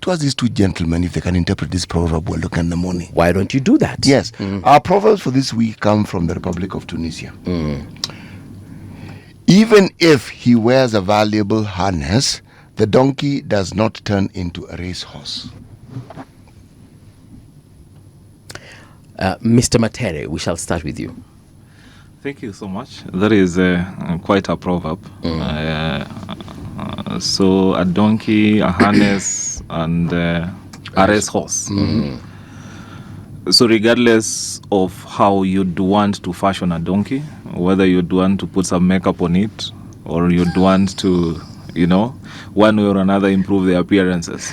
to ask these two gentlemen if they can interpret this proverb we're looking in the morning. Why don't you do that? Yes. Our proverbs for this week come from the Republic of Tunisia. Even if he wears a valuable harness, the donkey does not turn into a racehorse. Mr. Matere, we shall start with you. Thank you so much. That is quite a proverb. So a donkey, a harness, and a racehorse. So regardless of how you'd want to fashion a donkey, whether you'd want to put some makeup on it, or you'd want to, one way or another improve the appearances,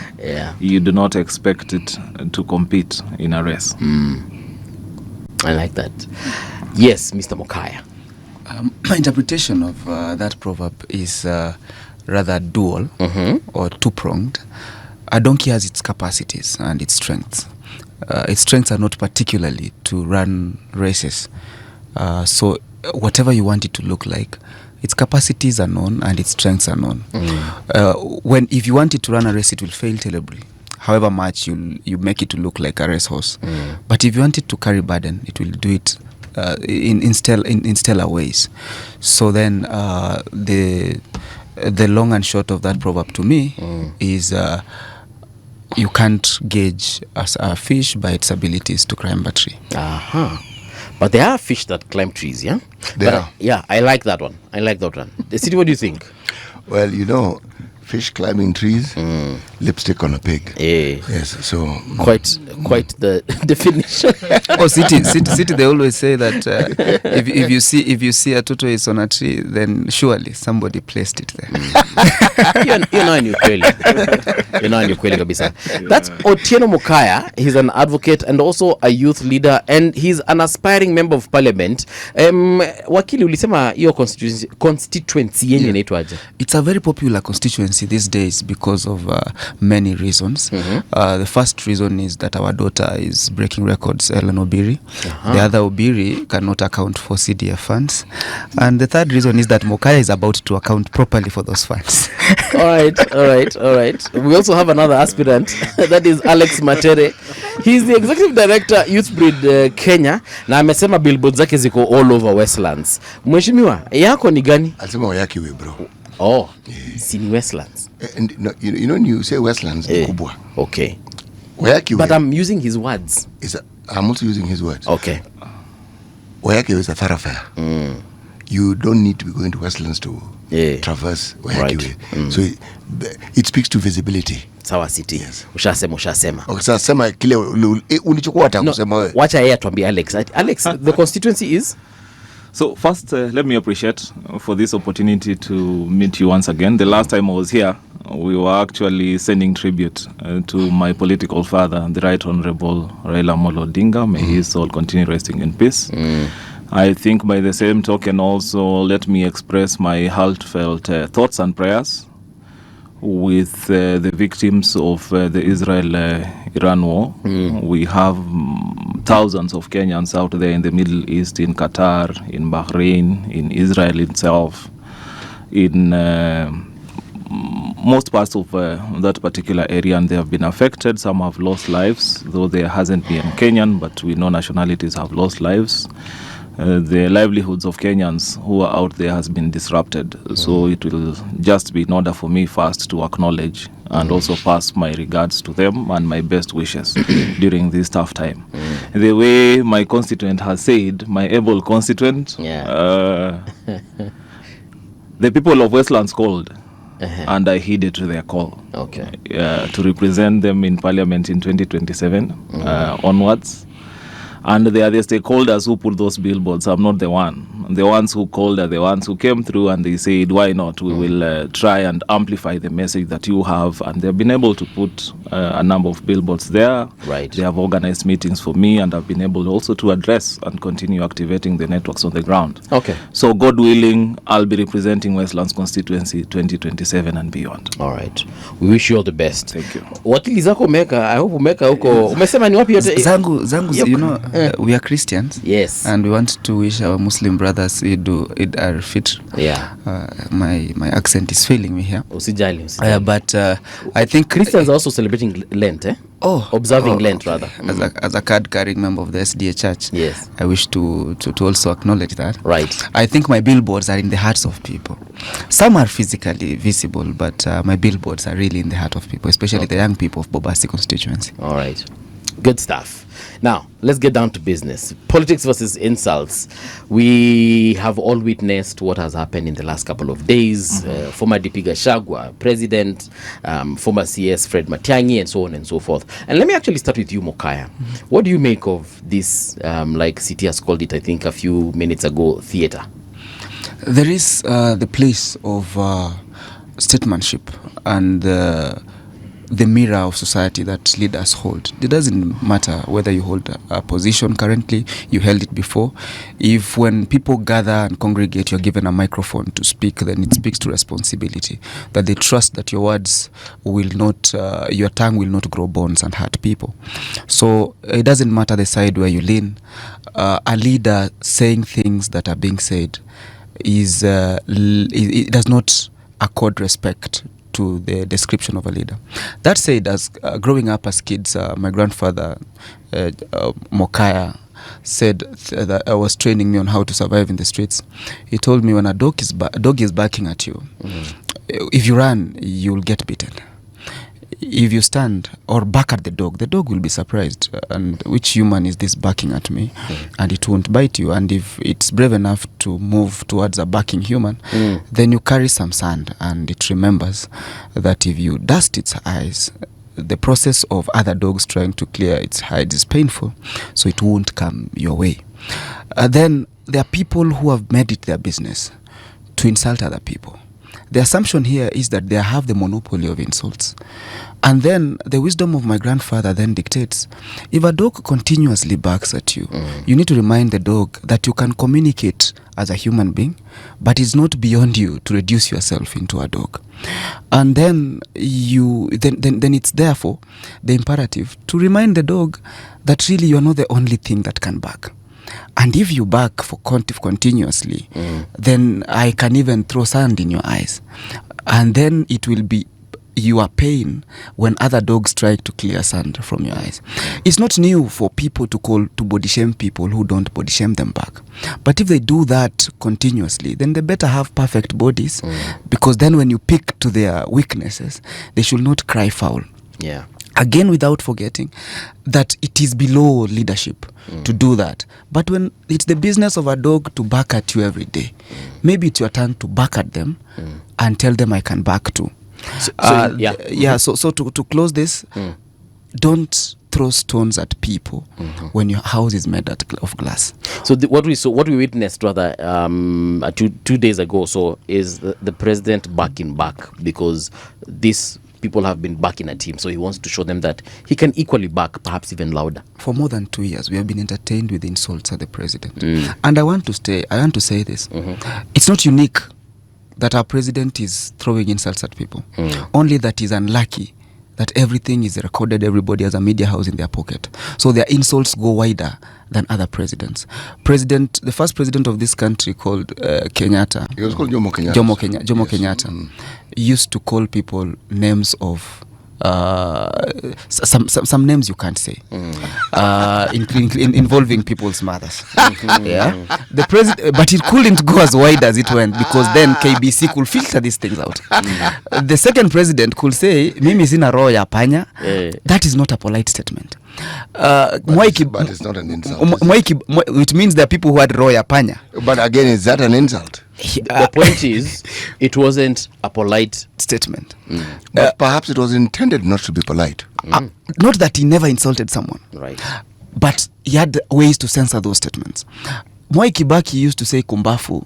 you do not expect it to compete in a race. I like that. Yes, Mr. Mokaya. My interpretation of that proverb is rather dual or two-pronged. A donkey has its capacities and its strengths. Its strengths are not particularly to run races. So whatever you want it to look like, its capacities are known and its strengths are known. If you want it to run a race, it will fail terribly. However much you make it to look like a racehorse. But if you want it to carry burden, it will do it in stellar ways. So then the long and short of that proverb to me is you can't gauge a fish by its abilities to climb a tree. But there are fish that climb trees, yeah? Yeah, I like that one. The city, what do you think? Well, fish climbing trees, lipstick on a pig. Yes, so quite the definition. City. They always say that if you see a tortoise on a tree, then surely somebody placed it there. You're not in your kweli kabisa. That's Otieno Mokaya. He's an advocate and also a youth leader, and he's an aspiring member of parliament. Wakili, ulisema hiyo constituency yenye inaitwaje? It's a very popular constituency these days because of many reasons. The first reason is that our daughter is breaking records, Ellen Obiri. The other Obiri cannot account for CDF funds. And the third reason is that Mokaya is about to account properly for those funds. All right. We also have another aspirant. That is Alex Matere. He's the executive director, Youth Breed Kenya. Na amesema billboards zake ziko all over Westlands. Mheshimiwa, yako ni gani? Alisema wayaki we bro. Oh, sini Westlands. And when you say Westlands, kubwa. Okay. Wayaki but I'm using his words. I'm also using his words. Okay. Wayaki is a thoroughfare. You don't need to be going to Westlands to traverse Wayaki way. So it speaks to visibility. Sawa city. Yes. Ushasema. Okay, sasa sema kile unichukua hata kusema wewe. Wacha yeye atuambie Alex. Alex, the constituency is? So first, let me appreciate for this opportunity to meet you once again. The last time I was here, we were actually sending tribute to my political father, the Right Honorable Raila Amolo Odinga. May his soul continue resting in peace. I think by the same token also, let me express my heartfelt thoughts and prayers with the victims of the Israel-Iran war. We have thousands of Kenyans out there in the Middle East, in Qatar, in Bahrain, in Israel itself, in most parts of that particular area, and they have been affected. Some have lost lives, though there hasn't been Kenyan, but we know nationalities have lost lives. The livelihoods of Kenyans who are out there has been disrupted. So it will just be in order for me first to acknowledge and also pass my regards to them and my best wishes during this tough time. The way my constituent has said, my able constituent, the people of Westlands called and I heeded to their call. Okay. To represent them in Parliament in 2027 onwards. And they are the stakeholders who put those billboards. I'm not the one. The ones who called are the ones who came through and they said, why not? We will try and amplify the message that you have. And they've been able to put a number of billboards there. Right. They have organized meetings for me and have been able also to address and continue activating the networks on the ground. Okay. So God willing, I'll be representing Westlands constituency 2027 and beyond. All right. We wish you all the best. Thank you. Wakili zako umeka, I hope umeka huko. Umesema ni wapi yote? Zangu, we are Christians. Yes. And we want to wish our Muslim brothers brothers, it are fit. Yeah. My accent is failing me here. Usijali. But I think Christians are also celebrating Lent, eh? Observing Lent, rather. As a card-carrying member of the SDA Church, yes, I wish to also acknowledge that. Right. I think my billboards are in the hearts of people. Some are physically visible, but my billboards are really in the heart of people, especially the young people of Bobasi constituency. All right. Good stuff. Now, let's get down to business. Politics versus insults. We have all witnessed what has happened in the last couple of days. Former DP Gachagua, President, former CS Fred Matiang'i, and so on and so forth. And let me actually start with you, Mokaya. What do you make of this, like City has called it, I think, a few minutes ago, theater? There is the place of statesmanship and the mirror of society that leaders hold. It doesn't matter whether you hold a position currently, you held it before. If when people gather and congregate, you're given a microphone to speak, then it speaks to responsibility, that they trust that your words will not, your tongue will not grow bones and hurt people. So it doesn't matter the side where you lean. A leader saying things that are being said is it does not accord respect to the description of a leader. That said, as growing up as kids, my grandfather Mokaya said that I was training me on how to survive in the streets. He told me when a dog is barking at you, if you run, you'll get bitten. If you stand or bark at the dog will be surprised. And which human is this barking at me? And it won't bite you. And if it's brave enough to move towards a barking human, then you carry some sand, and it remembers that if you dust its eyes, the process of other dogs trying to clear its hide is painful, so it won't come your way. Then there are people who have made it their business to insult other people. The assumption here is that they have the monopoly of insults. And then the wisdom of my grandfather then dictates, if a dog continuously barks at you, you need to remind the dog that you can communicate as a human being, but it's not beyond you to reduce yourself into a dog. And then then it's therefore the imperative to remind the dog that really you're not the only thing that can bark. And if you bark for continuously, then I can even throw sand in your eyes. And then it will be your pain when other dogs try to clear sand from your eyes. It's not new for people to body shame people who don't body shame them back. But if they do that continuously, then they better have perfect bodies, because then when you pick to their weaknesses, they should not cry foul. Yeah. Again, without forgetting that it is below leadership to do that. But when it's the business of a dog to bark at you every day, maybe it's your turn to bark at them and tell them I can bark too. So to close this, don't throw stones at people when your house is made of glass. So what we witnessed rather 2 days ago is the president barking back, because this people have been barking at him, so he wants to show them that he can equally bark, perhaps even louder. For more than 2 years, we have been entertained with insults at the president. And I want to say this. It's not unique that our president is throwing insults at people. Only that he's unlucky that everything is recorded, everybody has a media house in their pocket. So their insults go wider than other presidents. The first president of this country called Kenyatta. He was called Jomo Kenyatta. Jomo Kenyatta used to call people names of some names you can't say, involving people's mothers. The president, but it couldn't go as wide as it went, because then KBC could filter these things out. The second president could say, "Mimi sina roho ya panya." That is not a polite statement. But it's not an insult. Which means there are people who had roho ya panya. But again, is that an insult? The point is, it wasn't a polite statement. But perhaps it was intended not to be polite. Not that he never insulted someone. Right. But he had ways to censor those statements. Mwai Kibaki used to say kumbafu,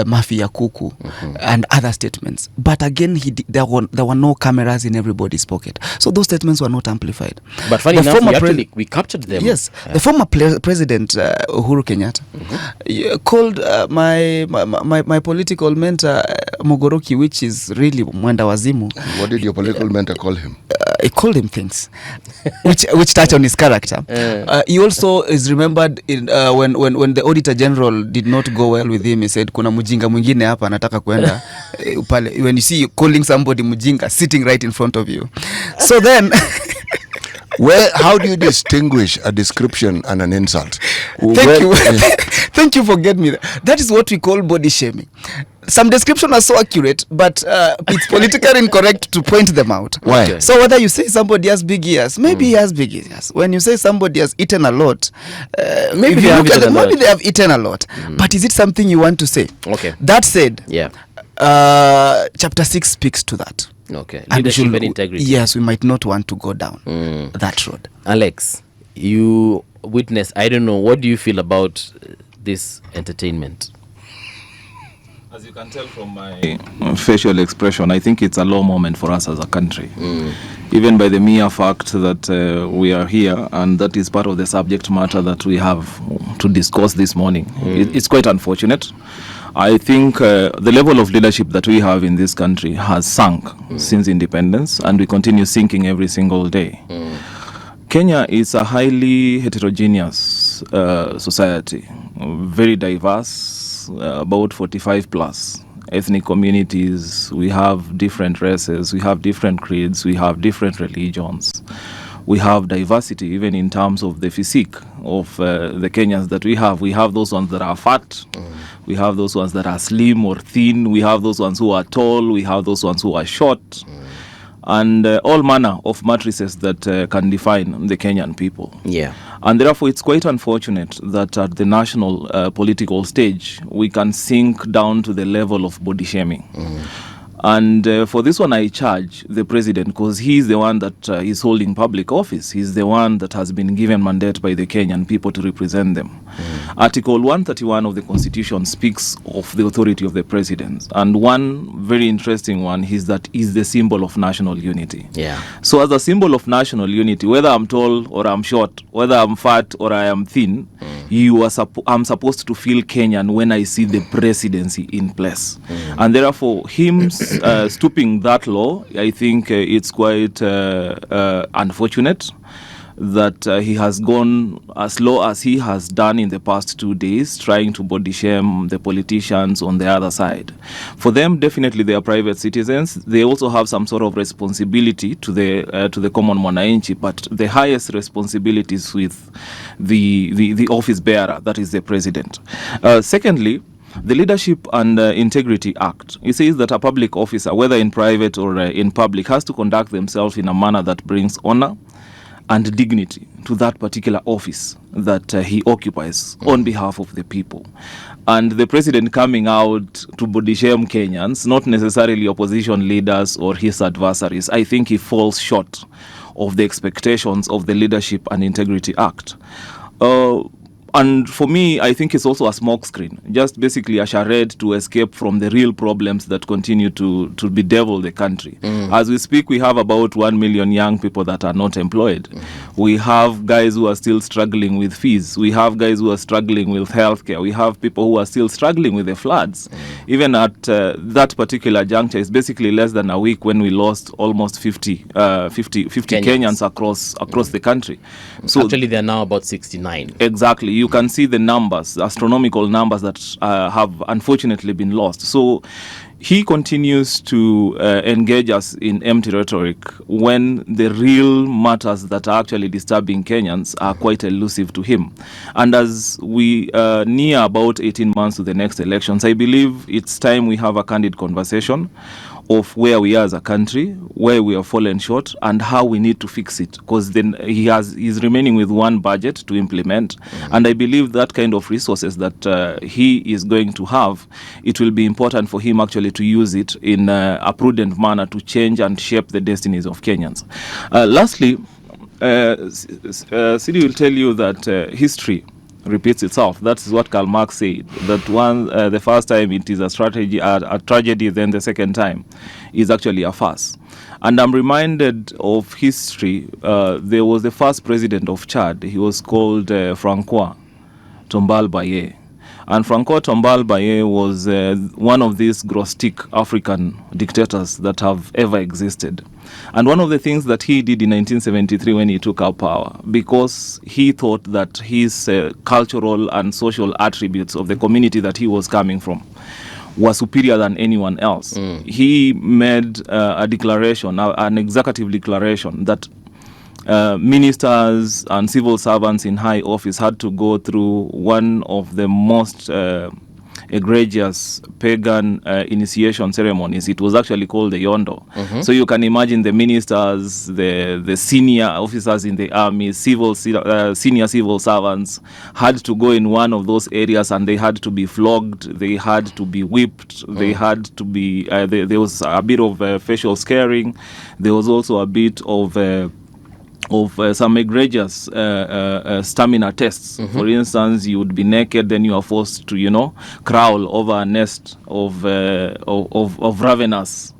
mafi ya kuku, and other statements. But again, there were no cameras in everybody's pocket. So those statements were not amplified. But funny enough, we captured them. Yes. The former president, Uhuru Kenyatta, called my political mentor, Mogoroki, which is really mwenda wazimu. What did your political mentor call him? He called him things which touch on his character. He also is remembered in when the Auditor General did not go well with him. He said, kuna mujinga mwingine hapa anataka kwenda pale. When you see calling somebody mujinga sitting right in front of you. So then... How do you distinguish a description and an insult? Thank you. Thank you for getting me there. That is what we call body shaming. Some descriptions are so accurate, but it's politically incorrect to point them out. Why? Okay. So whether you say somebody has big ears, maybe he has big ears. When you say somebody has eaten a lot, maybe they have eaten a lot. But is it something you want to say? Okay. That said, yeah. Chapter 6 speaks to that. Okay. Leadership and integrity. Yes, we might not want to go down that road. Alex, you witness, I don't know, what do you feel about this entertainment? As you can tell from my facial expression, I think it's a low moment for us as a country. Even by the mere fact that we are here, and that is part of the subject matter that we have to discuss this morning. It's quite unfortunate. I think the level of leadership that we have in this country has sunk since independence, and we continue sinking every single day. Kenya is a highly heterogeneous society, very diverse, about 45 plus ethnic communities. We have different races, we have different creeds, we have different religions. We have diversity even in terms of the physique of the Kenyans that we have. We have those ones that are fat. We have those ones that are slim or thin. We have those ones who are tall. We have those ones who are short. And all manner of matrices that can define the Kenyan people. Yeah. And therefore, it's quite unfortunate that at the national political stage, we can sink down to the level of body shaming. And for this one, I charge the president, because he's the one that is holding public office. He's the one that has been given mandate by the Kenyan people to represent them. Article 131 of the Constitution speaks of the authority of the president. And one very interesting one is that is the symbol of national unity. Yeah. So as a symbol of national unity, whether I'm tall or I'm short, whether I'm fat or I am thin, I'm supposed to feel Kenyan when I see the presidency in place. And therefore, him stooping that low, I think it's quite unfortunate that he has gone as low as he has done in the past 2 days, trying to body shame the politicians on the other side. For them, definitely they are private citizens. They also have some sort of responsibility to the common mwananchi, but the highest responsibility is with the office bearer, that is the president. Secondly, the Leadership and Integrity Act, it says that a public officer, whether in private or in public, has to conduct themselves in a manner that brings honor and dignity to that particular office that he occupies on behalf of the people. And the president coming out to body shame Kenyans, not necessarily opposition leaders or his adversaries, I think he falls short of the expectations of the Leadership and Integrity Act. And for me, I think it's also a smokescreen, just basically a charade to escape from the real problems that continue to bedevil the country. As we speak, we have about 1 million young people that are not employed. We have guys who are still struggling with fees. We have guys who are struggling with healthcare. We have people who are still struggling with the floods. Even at that particular juncture, it's basically less than a week when we lost almost 50 Kenyans across the country. So actually, they're now about 69. Exactly. You can see the numbers, astronomical numbers that have unfortunately been lost. So he continues to engage us in empty rhetoric when the real matters that are actually disturbing Kenyans are quite elusive to him. And as we near about 18 months to the next elections, I believe it's time we have a candid conversation of where we are as a country, where we have fallen short, and how we need to fix it. Because then he's remaining with one budget to implement, and I believe that kind of resources that he is going to have, it will be important for him actually to use it in a prudent manner to change and shape the destinies of Kenyans. Lastly, Sidi will tell you that history repeats itself. That's what Karl Marx said, that the first time it is a tragedy, then the second time is actually a farce. And I'm reminded of history. There was the first president of Chad. He was called Francois Tombal Baye. And Francois Tombal Baye was one of these grotesque African dictators that have ever existed. And one of the things that he did in 1973 when he took up power, because he thought that his cultural and social attributes of the community that he was coming from were superior than anyone else, he made a declaration, an executive declaration, that ministers and civil servants in high office had to go through one of the most egregious pagan initiation ceremonies. It was actually called the Yondo. So you can imagine the ministers, the senior officers in the army, senior civil servants had to go in one of those areas, and they had to be flogged, they had to be whipped, they had to be there was a bit of facial scaring, there was also a bit of some egregious stamina tests. For instance, you would be naked, then you are forced to, crawl over a nest of ravenous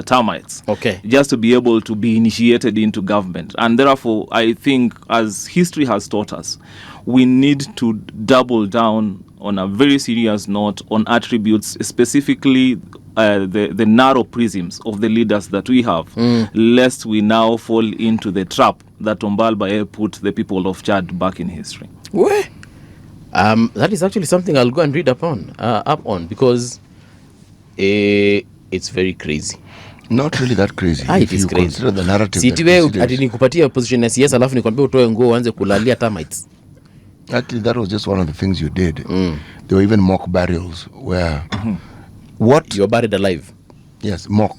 termites, just to be able to be initiated into government. And therefore, I think, as history has taught us, we need to double down on a very serious note on attributes, specifically the narrow prisms of the leaders that we have, lest we now fall into the trap that Ombalba put the people of Chad back in history. That is actually something I'll go and read up on, because it's very crazy. Not really that crazy. It is crazy. Consider the narrative. Ati nikupatia position ya CS alafu nikwambia utoe nguo uanze kulalia termites. Actually, that was just one of the things you did. There were even mock burials where what you're buried alive. Yes, mock.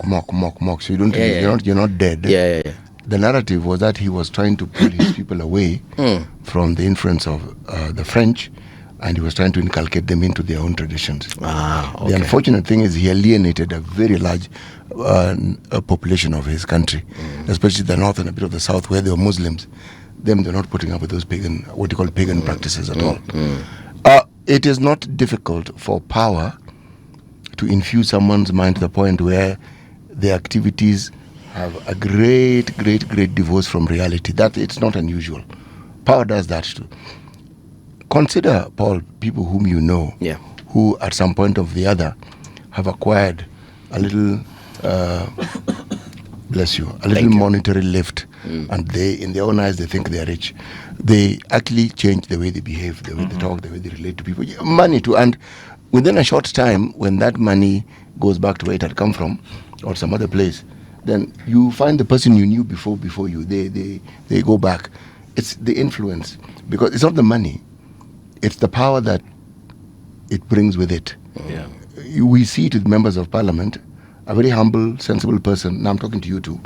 So you don't you're not dead. Yeah. The narrative was that he was trying to pull his people away from the influence of the French, and he was trying to inculcate them into their own traditions. The unfortunate thing is he alienated a very large population of his country, especially the north and a bit of the south, where they were Muslims. They're not putting up with those pagan practices at all. It is not difficult for power to infuse someone's mind to the point where their activities have a great divorce from reality. That it's not unusual. Power does that too. Consider, Paul, people whom you know, who at some point or the other have acquired a little, monetary lift, and they, in their own eyes, they think they are rich. They actually change the way they behave, the way they talk, the way they relate to people. Money too, and within a short time, when that money goes back to where it had come from, or some other place, then you find the person you knew before you. They go back. It's the influence, because it's not the money. It's the power that it brings with it. We see it with members of parliament, a very humble, sensible person. Now I'm talking to you too.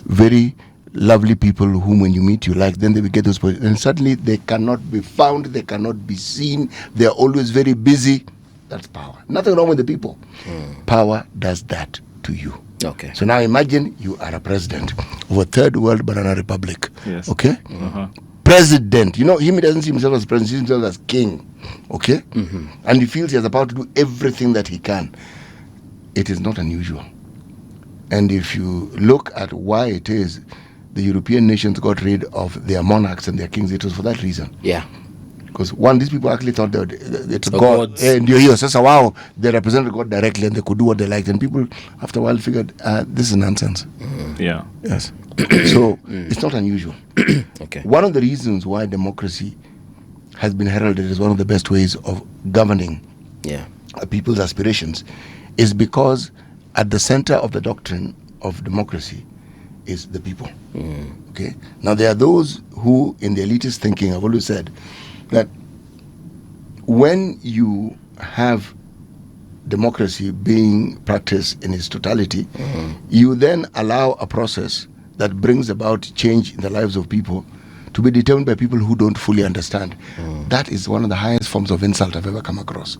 Very lovely people whom when you meet you like, then they will get those positions. And suddenly they cannot be found, they cannot be seen, they're always very busy. That's power. Nothing wrong with the people. Power does that to you. So now imagine you are a president of a third world banana republic. Okay? President. Him, he doesn't see himself as president, he sees himself as king. Okay? And he feels he has the power to do everything that he can. It is not unusual. And if you look at why it is the European nations got rid of their monarchs and their kings, it was for that reason. Because one, these people actually thought that it's God. And you hear, so wow, they represented God directly and they could do what they liked. And people, after a while, figured, this is nonsense. Yes. So it's not unusual. One of the reasons why democracy has been heralded as one of the best ways of governing people's aspirations is because at the center of the doctrine of democracy is the people. Okay. Now there are those who, in the elitist thinking, I've always said that when you have democracy being practiced in its totality, you then allow a process that brings about change in the lives of people to be determined by people who don't fully understand. That is one of the highest forms of insult I've ever come across.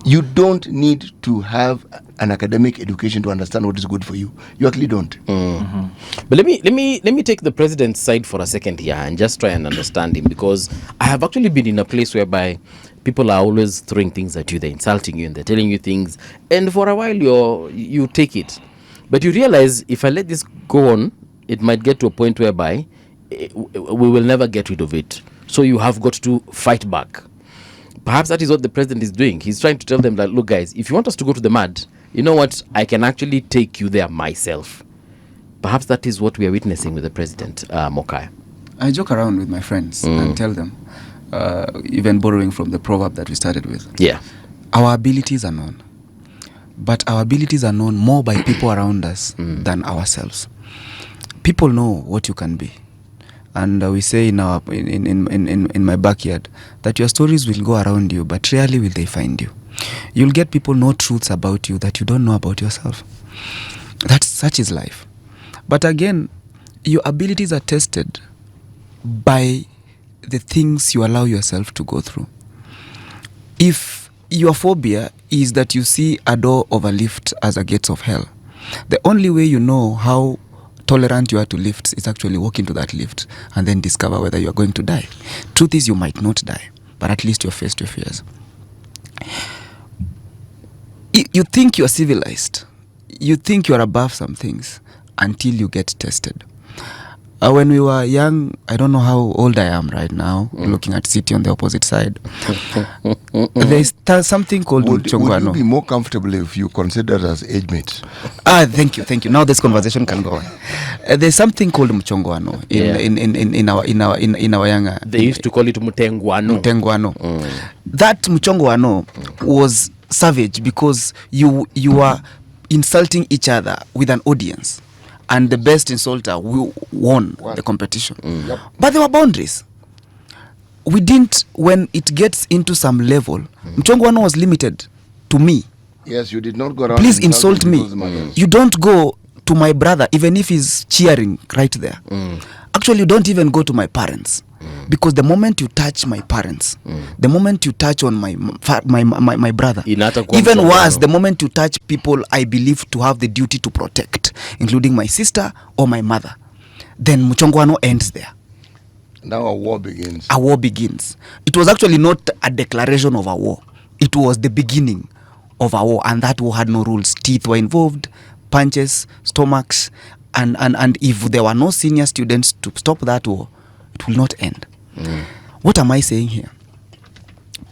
You don't need to have an academic education to understand what is good for you. You actually don't. But let me take the president's side for a second here and just try and understand him, because I have actually been in a place whereby people are always throwing things at you, they're insulting you and they're telling you things, and for a while you take it, but you realize if I let this go on, it might get to a point whereby we will never get rid of it. So you have got to fight back. Perhaps that is what the president is doing. He's trying to tell them that, look guys, if you want us to go to the mud, you know what, I can actually take you there myself. perhaps that is what we are witnessing with the president, Mokaya. I joke around with my friends and tell them, even borrowing from the proverb that we started with. Yeah. Our abilities are known, but our abilities are known more by people around us than ourselves. People know what you can be, and we say in my backyard that your stories will go around you, but rarely will they find you. You'll get people know truths about you that you don't know about yourself. Such is life. But again, your abilities are tested by the things you allow yourself to go through. If your phobia is that you see a door of a lift as a gates of hell, the only way you know how tolerant you are to lifts is actually walk into that lift and then discover whether you are going to die. Truth is, you might not die, but at least you're faced your fears. You think you're civilized. You think you're above some things until you get tested. When we were young, I don't know how old I am right now, looking at City on the opposite side. There's something called Mchongwano. Would you be more comfortable if you considered as age mates? Thank you. Now this conversation can go on. There's something called Mchongwano in our younger. They used to call it Mutengwano. That Mchongwano was savage because you are insulting each other with an audience, and the best insulter won the competition. Yep. But there were boundaries. We didn't, when it gets into some level, Mchongwano was limited to me. Yes, you did not go around. Please insult me. You don't go to my brother, even if he's cheering right there. Actually, you don't even go to my parents. Because the moment you touch my parents, the moment you touch on my brother, even worse, the moment you touch people I believe to have the duty to protect, including my sister or my mother, then Mchongwano ends there. Now a war begins. A war begins. It was actually not a declaration of a war. It was the beginning of a war, and that war had no rules. Teeth were involved, punches, stomachs, and if there were no senior students to stop that war, it will not end. What am I saying here?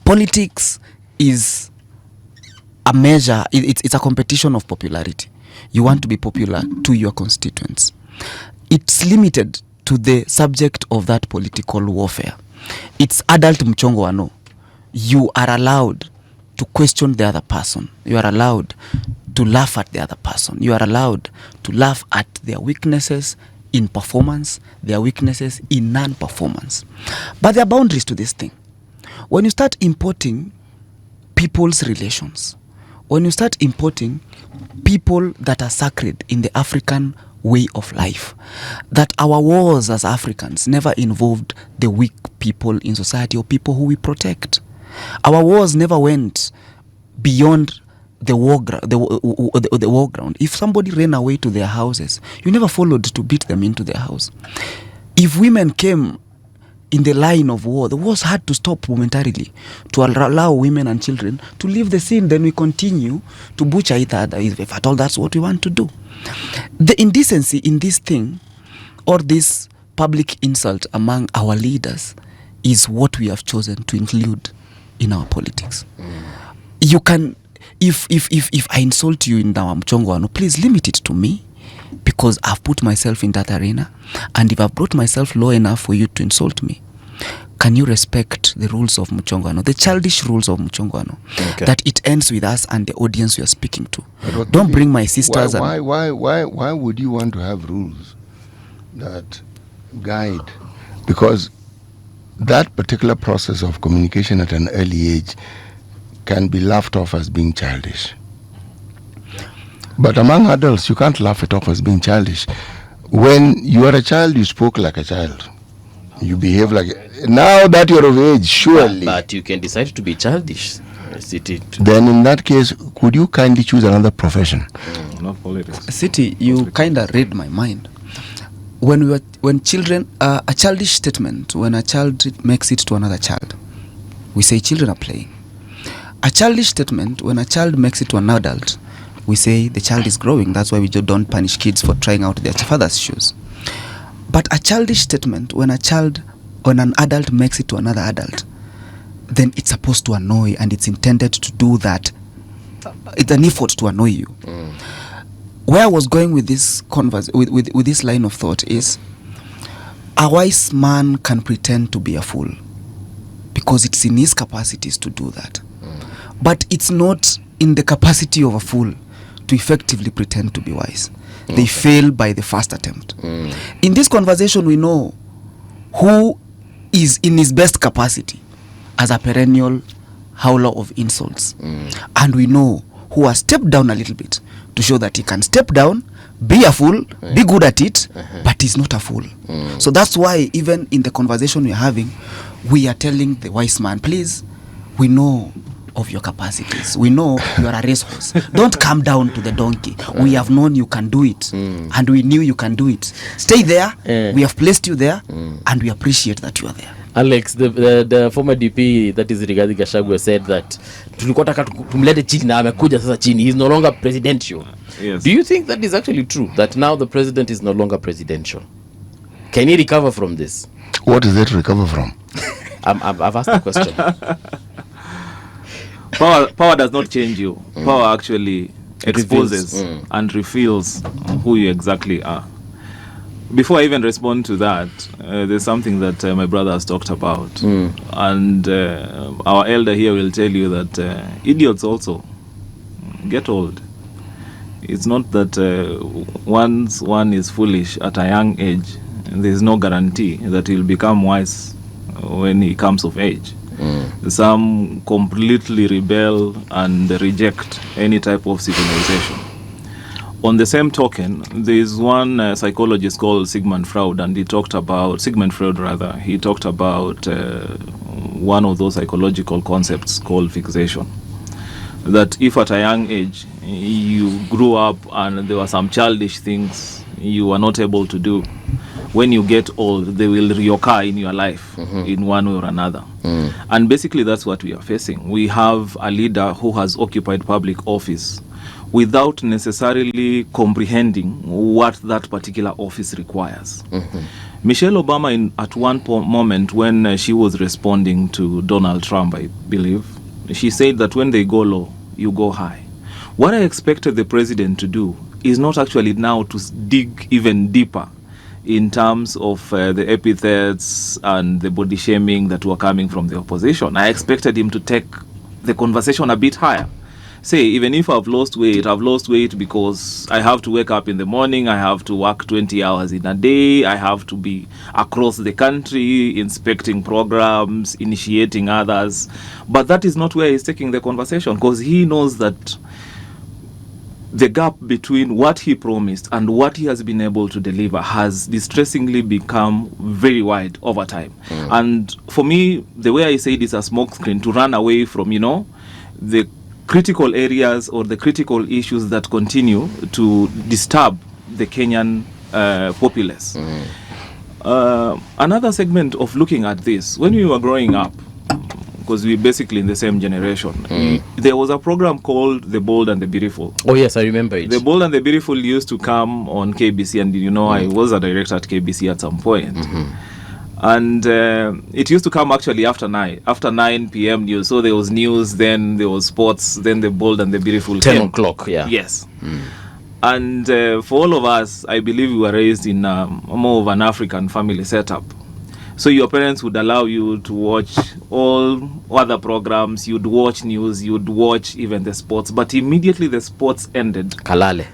Politics is a measure, it's a competition of popularity. You want to be popular to your constituents. It's limited to the subject of that political warfare. It's adult Mchongwano. You are allowed to question the other person. You are allowed to laugh at the other person. You are allowed to laugh at their weaknesses in performance, their weaknesses in non-performance. But there are boundaries to this thing. When you start importing people's relations, when you start importing people that are sacred in the African way of life, that our wars as Africans never involved the weak people in society or people who we protect. Our wars never went beyond the war ground. If somebody ran away to their houses, you never followed to beat them into their house. If women came in the line of war, the wars had to stop momentarily to allow women and children to leave the scene. Then we continue to butcher each other, if at all that's what we want to do. The indecency in this thing, or this public insult among our leaders, is what we have chosen to include in our politics. You can, if I insult you in our Mchongwano, please limit it to me, because I've put myself in that arena, and if I've brought myself low enough for you to insult me, can you respect the rules of Mchongwano, the childish rules of Mchongwano, that it ends with us and the audience we are speaking to? Don't bring my sisters. Why would you want to have rules that guide? Because that particular process of communication at an early age can be laughed off as being childish. But among adults, you can't laugh it off as being childish. When you are a child, you spoke like a child. You behave like... Now that you're of age, surely... But you can decide to be childish. Then in that case, could you kindly choose another profession? Not politics. City, you kind of read my mind. When children... a childish statement, when a child makes it to another child, we say children are playing. A childish statement, when a child makes it to an adult, we say the child is growing. That's why we don't punish kids for trying out their father's shoes. But a childish statement, when an adult makes it to another adult, then it's supposed to annoy, and it's intended to do that. It's an effort to annoy you. where I was going with this with this line of thought is, a wise man can pretend to be a fool because it's in his capacities to do that. But it's not in the capacity of a fool to effectively pretend to be wise. They fail by the first attempt. In this conversation, we know who is in his best capacity as a perennial howler of insults. And we know who has stepped down a little bit to show that he can step down, be a fool, be good at it, but he's not a fool. So that's why even in the conversation we're having, we are telling the wise man, please, we know of your capacities. We know you are a racehorse. Don't come down to the donkey. We have known you can do it, and we knew you can do it. Stay there. We have placed you there, and we appreciate that you are there. Alex, the former DP, that is Rigathi Gachagua, said that tulikuwa taka tumlete chini na amekuja sasa chini. He's no longer presidential. Yes. Do you think that is actually true, that now the president is no longer presidential? Can he recover from this? What is there to recover from? I've asked the question. Power does not change you. Power actually exposes and reveals who you exactly are. Before I even respond to that, there's something that my brother has talked about. And our elder here will tell you that idiots also get old. It's not that once one is foolish at a young age, there's no guarantee that he'll become wise when he comes of age. Some completely rebel and reject any type of civilization. On the same token, there is one psychologist called Sigmund Freud, and he talked about one of those psychological concepts called fixation. That if at a young age you grew up and there were some childish things you were not able to do, when you get old, they will reoccur in your life in one way or another. And basically that's what we are facing. We have a leader who has occupied public office without necessarily comprehending what that particular office requires. Michelle Obama, at one moment when she was responding to Donald Trump, I believe, she said that when they go low, you go high. What I expected the president to do is not actually now to dig even deeper in terms of the epithets and the body shaming that were coming from the opposition. I expected him to take the conversation a bit higher. Say, even if I've lost weight because I have to wake up in the morning, I have to work 20 hours in a day, I have to be across the country, inspecting programs, initiating others. But that is not where he's taking the conversation, because he knows that the gap between what he promised and what he has been able to deliver has distressingly become very wide over time. And for me, the way I say it is a smokescreen to run away from, the critical areas or the critical issues that continue to disturb the Kenyan populace. Another segment of looking at this, when we were growing up, because we're basically in the same generation, there was a program called The Bold and the Beautiful. Oh yes, I remember it. The Bold and the Beautiful used to come on KBC, and I was a director at KBC at some point. And it used to come actually after 9 p.m. news. So there was news, then there was sports, then The Bold and the Beautiful 10 came. o'clock, yeah. Yes. And for all of us, I believe we were raised in more of an African family setup. So your parents would allow you to watch all other programs, you'd watch news, you'd watch even the sports. But immediately the sports ended. Kalale.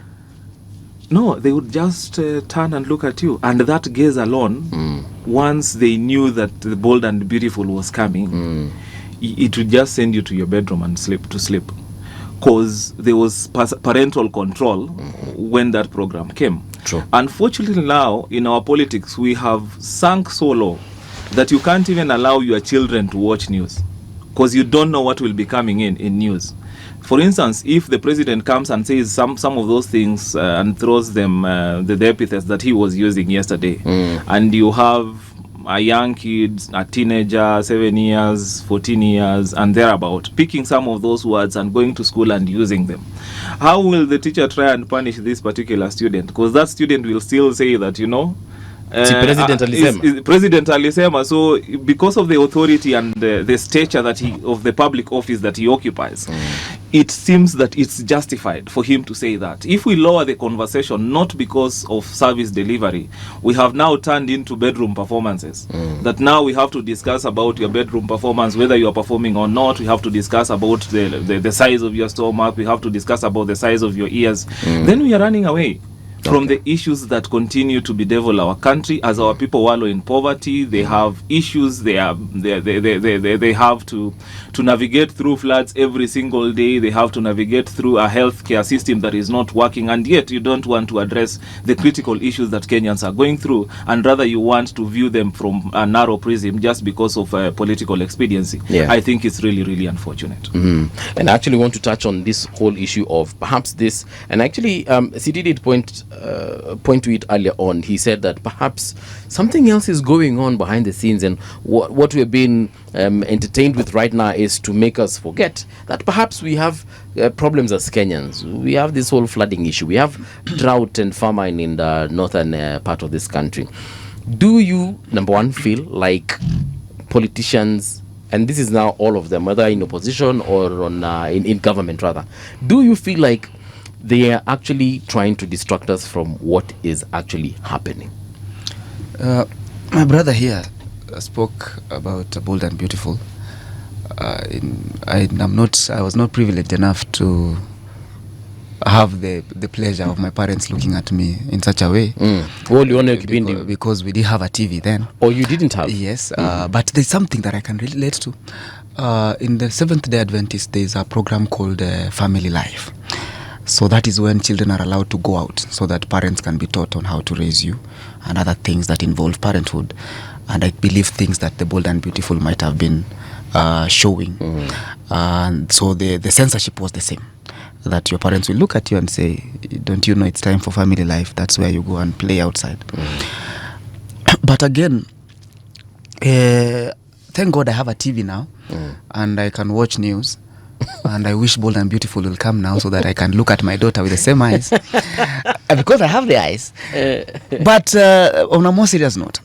No, they would just turn and look at you. And that gaze alone, once they knew that The Bold and Beautiful was coming, it would just send you to your bedroom and sleep. Because there was parental control when that program came. True. Unfortunately now, in our politics, we have sunk so low that you can't even allow your children to watch news. Because you don't know what will be coming in news. For instance, if the president comes and says some of those things and throws them the epithets that he was using yesterday, and you have a young kid, a teenager, 7 years, 14 years, and thereabout, picking some of those words and going to school and using them, how will the teacher try and punish this particular student? Because that student will still say that, President alisema. President alisema. So because of the authority and the stature that of the public office that he occupies, it seems that it's justified for him to say that. If we lower the conversation, not because of service delivery, we have now turned into bedroom performances. That now we have to discuss about your bedroom performance, whether you are performing or not. We have to discuss about the size of your stomach. We have to discuss about the size of your ears. Then we are running away from the issues that continue to bedevil our country. As our people wallow in poverty, they have issues. They have to navigate through floods every single day. They have to navigate through a healthcare system that is not working, and yet you don't want to address the critical issues that Kenyans are going through, and rather you want to view them from a narrow prism just because of political expediency. I think it's really, really unfortunate. And I actually want to touch on this whole issue of perhaps this, and actually CD did point to it earlier on. He said that perhaps something else is going on behind the scenes, and what we're being entertained with right now is to make us forget that perhaps we have problems as Kenyans. We have this whole flooding issue. We have drought and famine in the northern part of this country. Do you, number one, feel like politicians, and this is now all of them, whether in opposition or on in government rather, do you feel like they are actually trying to distract us from what is actually happening? My brother here spoke about Bold and Beautiful. I was not privileged enough to have the pleasure of my parents looking at me in such a way. Because we didn't have a TV then. Oh, you didn't have? Yes, but there's something that I can relate to. In the Seventh-day Adventist, there's a program called Family Life. So that is when children are allowed to go out so that parents can be taught on how to raise you and other things that involve parenthood. And I believe things that the Bold and Beautiful might have been showing. And so the censorship was the same. That your parents will look at you and say, don't you know it's time for family life? That's where you go and play outside. But again, thank God I have a TV now and I can watch news. And I wish Bold and Beautiful will come now so that I can look at my daughter with the same eyes. Because I have the eyes. But on a more serious note,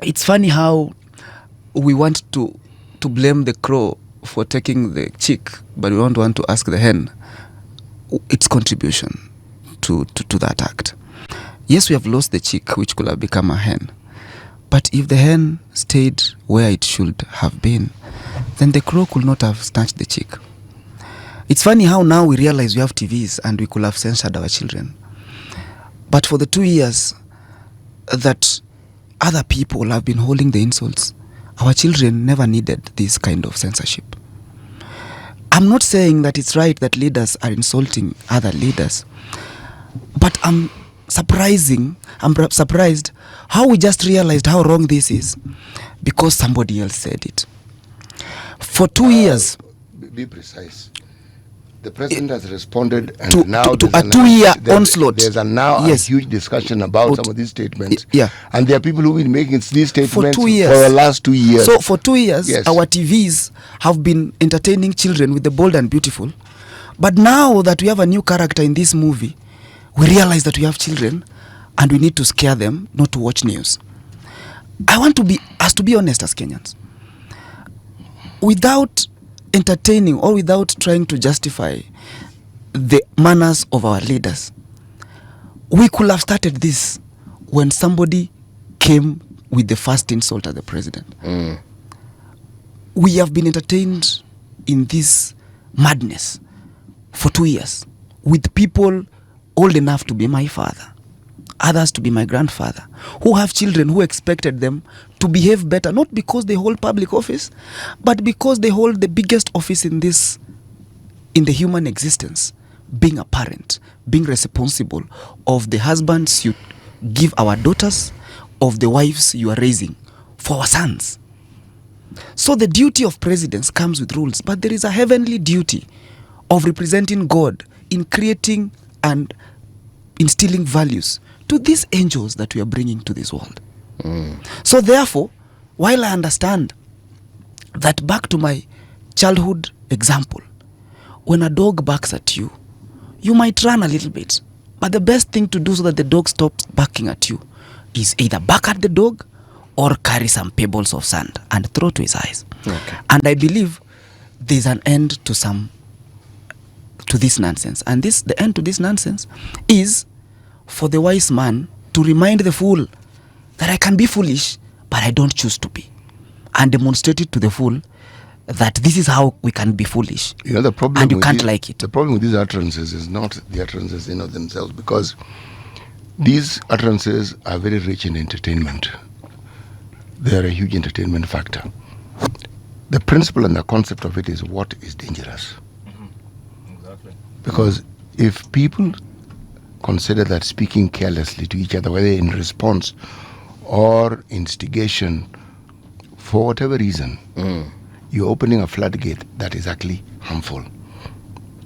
it's funny how we want to blame the crow for taking the chick, but we don't want to ask the hen its contribution to that act. Yes, we have lost the chick, which could have become a hen. But if the hen stayed where it should have been, then the crow could not have snatched the chick. It's funny how now we realize we have TVs and we could have censored our children. But for the 2 years that other people have been holding the insults, our children never needed this kind of censorship. I'm not saying that it's right that leaders are insulting other leaders, but I'm surprised how we just realized how wrong this is because somebody else said it. For 2 years, be precise. The president has responded, and to now a 2-year onslaught. There's a huge discussion about some of these statements. And there are people who've been making these statements for the last 2 years. So for 2 years, our TVs have been entertaining children with the Bold and Beautiful. But now that we have a new character in this movie, we realize that we have children and we need to scare them not to watch news. I want to be honest as Kenyans. Without entertaining or without trying to justify the manners of our leaders, we could have started this when somebody came with the first insult at the president. We have been entertained in this madness for 2 years with people old enough to be my father, others to be my grandfather, who have children who expected them to behave better, not because they hold public office, but because they hold the biggest office in the human existence, being a parent, being responsible of the husbands you give our daughters, of the wives you are raising for our sons. So the duty of presidents comes with rules, but there is a heavenly duty of representing God in creating and instilling values to these angels that we are bringing to this world. So therefore, while I understand that, back to my childhood example, when a dog barks at you, you might run a little bit, but the best thing to do so that the dog stops barking at you is either back at the dog or carry some pebbles of sand and throw to his eyes. Okay. And I believe there's an end to this nonsense. And the end to this nonsense is for the wise man to remind the fool that I can be foolish, but I don't choose to be. And demonstrate it to the fool that this is how we can be foolish. You know, the problem and you can't like it. The problem with these utterances is not the utterances in of themselves, because these utterances are very rich in entertainment. They are a huge entertainment factor. The principle and the concept of it is what is dangerous. Exactly. Because if people consider that speaking carelessly to each other, whether in response or instigation, for whatever reason, you're opening a floodgate that is actually harmful.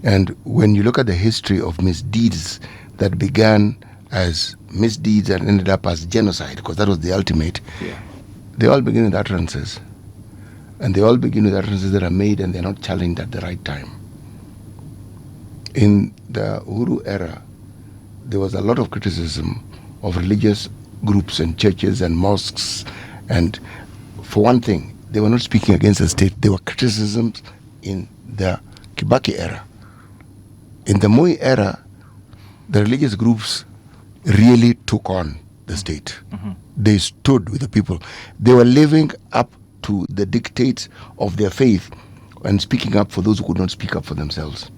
And when you look at the history of misdeeds that began as misdeeds and ended up as genocide, because that was the ultimate, they all begin with utterances. And they all begin with utterances that are made and they're not challenged at the right time. In the Uhuru era, there was a lot of criticism of religious groups and churches and mosques. And for one thing, they were not speaking against the state. There were criticisms in the Kibaki era. In the Moi era, the religious groups really took on the state. They stood with the people. They were living up to the dictates of their faith and speaking up for those who could not speak up for themselves.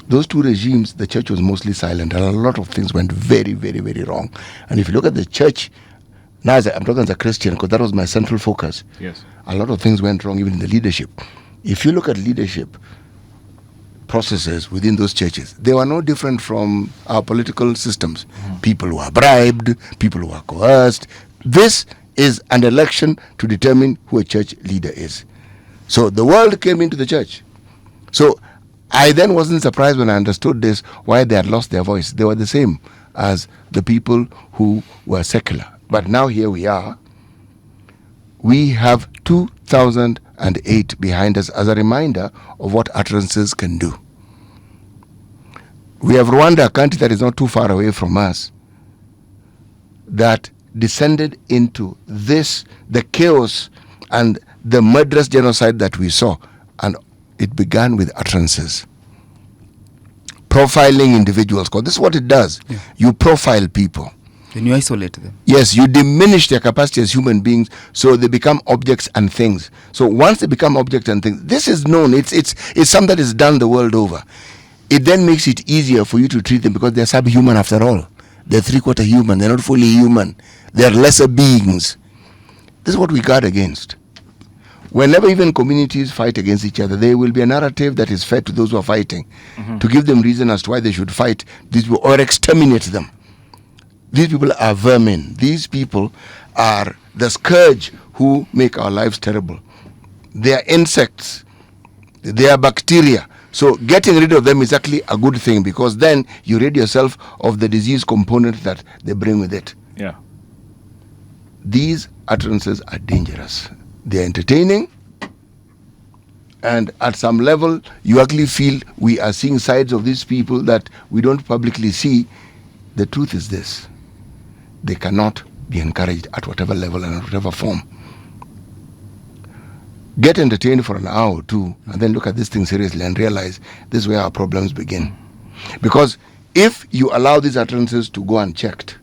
Those two regimes, the church was mostly silent, and a lot of things went very, very, very wrong. And if you look at the church, now I'm talking as a Christian because that was my central focus. Yes. A lot of things went wrong even in the leadership. If you look at leadership processes within those churches, they were no different from our political systems. People who are bribed, people who are coerced. This is an election to determine who a church leader is. So the world came into the church. So I then wasn't surprised when I understood this, why they had lost their voice. They were the same as the people who were secular. But now here we are. We have 2008 behind us as a reminder of what utterances can do. We have Rwanda, a country that is not too far away from us, that descended into this, the chaos and the murderous genocide that we saw. And it began with utterances. Profiling individuals, because this is what it does. Yeah. You profile people. Then you isolate them. Yes, you diminish their capacity as human beings, so they become objects and things. So once they become objects and things, this is known. It's something that is done the world over. It then makes it easier for you to treat them because they're subhuman after all. They're three-quarter human. They're not fully human. They're lesser beings. This is what we guard against. Whenever even communities fight against each other, there will be a narrative that is fed to those who are fighting to give them reason as to why they should fight these people or exterminate them. These people are vermin. These people are the scourge who make our lives terrible. They are insects. They are bacteria. So getting rid of them is actually a good thing because then you rid yourself of the disease component that they bring with it. Yeah. These utterances are dangerous. They're entertaining, and at some level you actually feel we are seeing sides of these people that we don't publicly see. The truth is this: they cannot be encouraged at whatever level and at whatever form. Get entertained for an hour or two and then look at this thing seriously and realize this is where our problems begin. Because if you allow these utterances to go unchecked,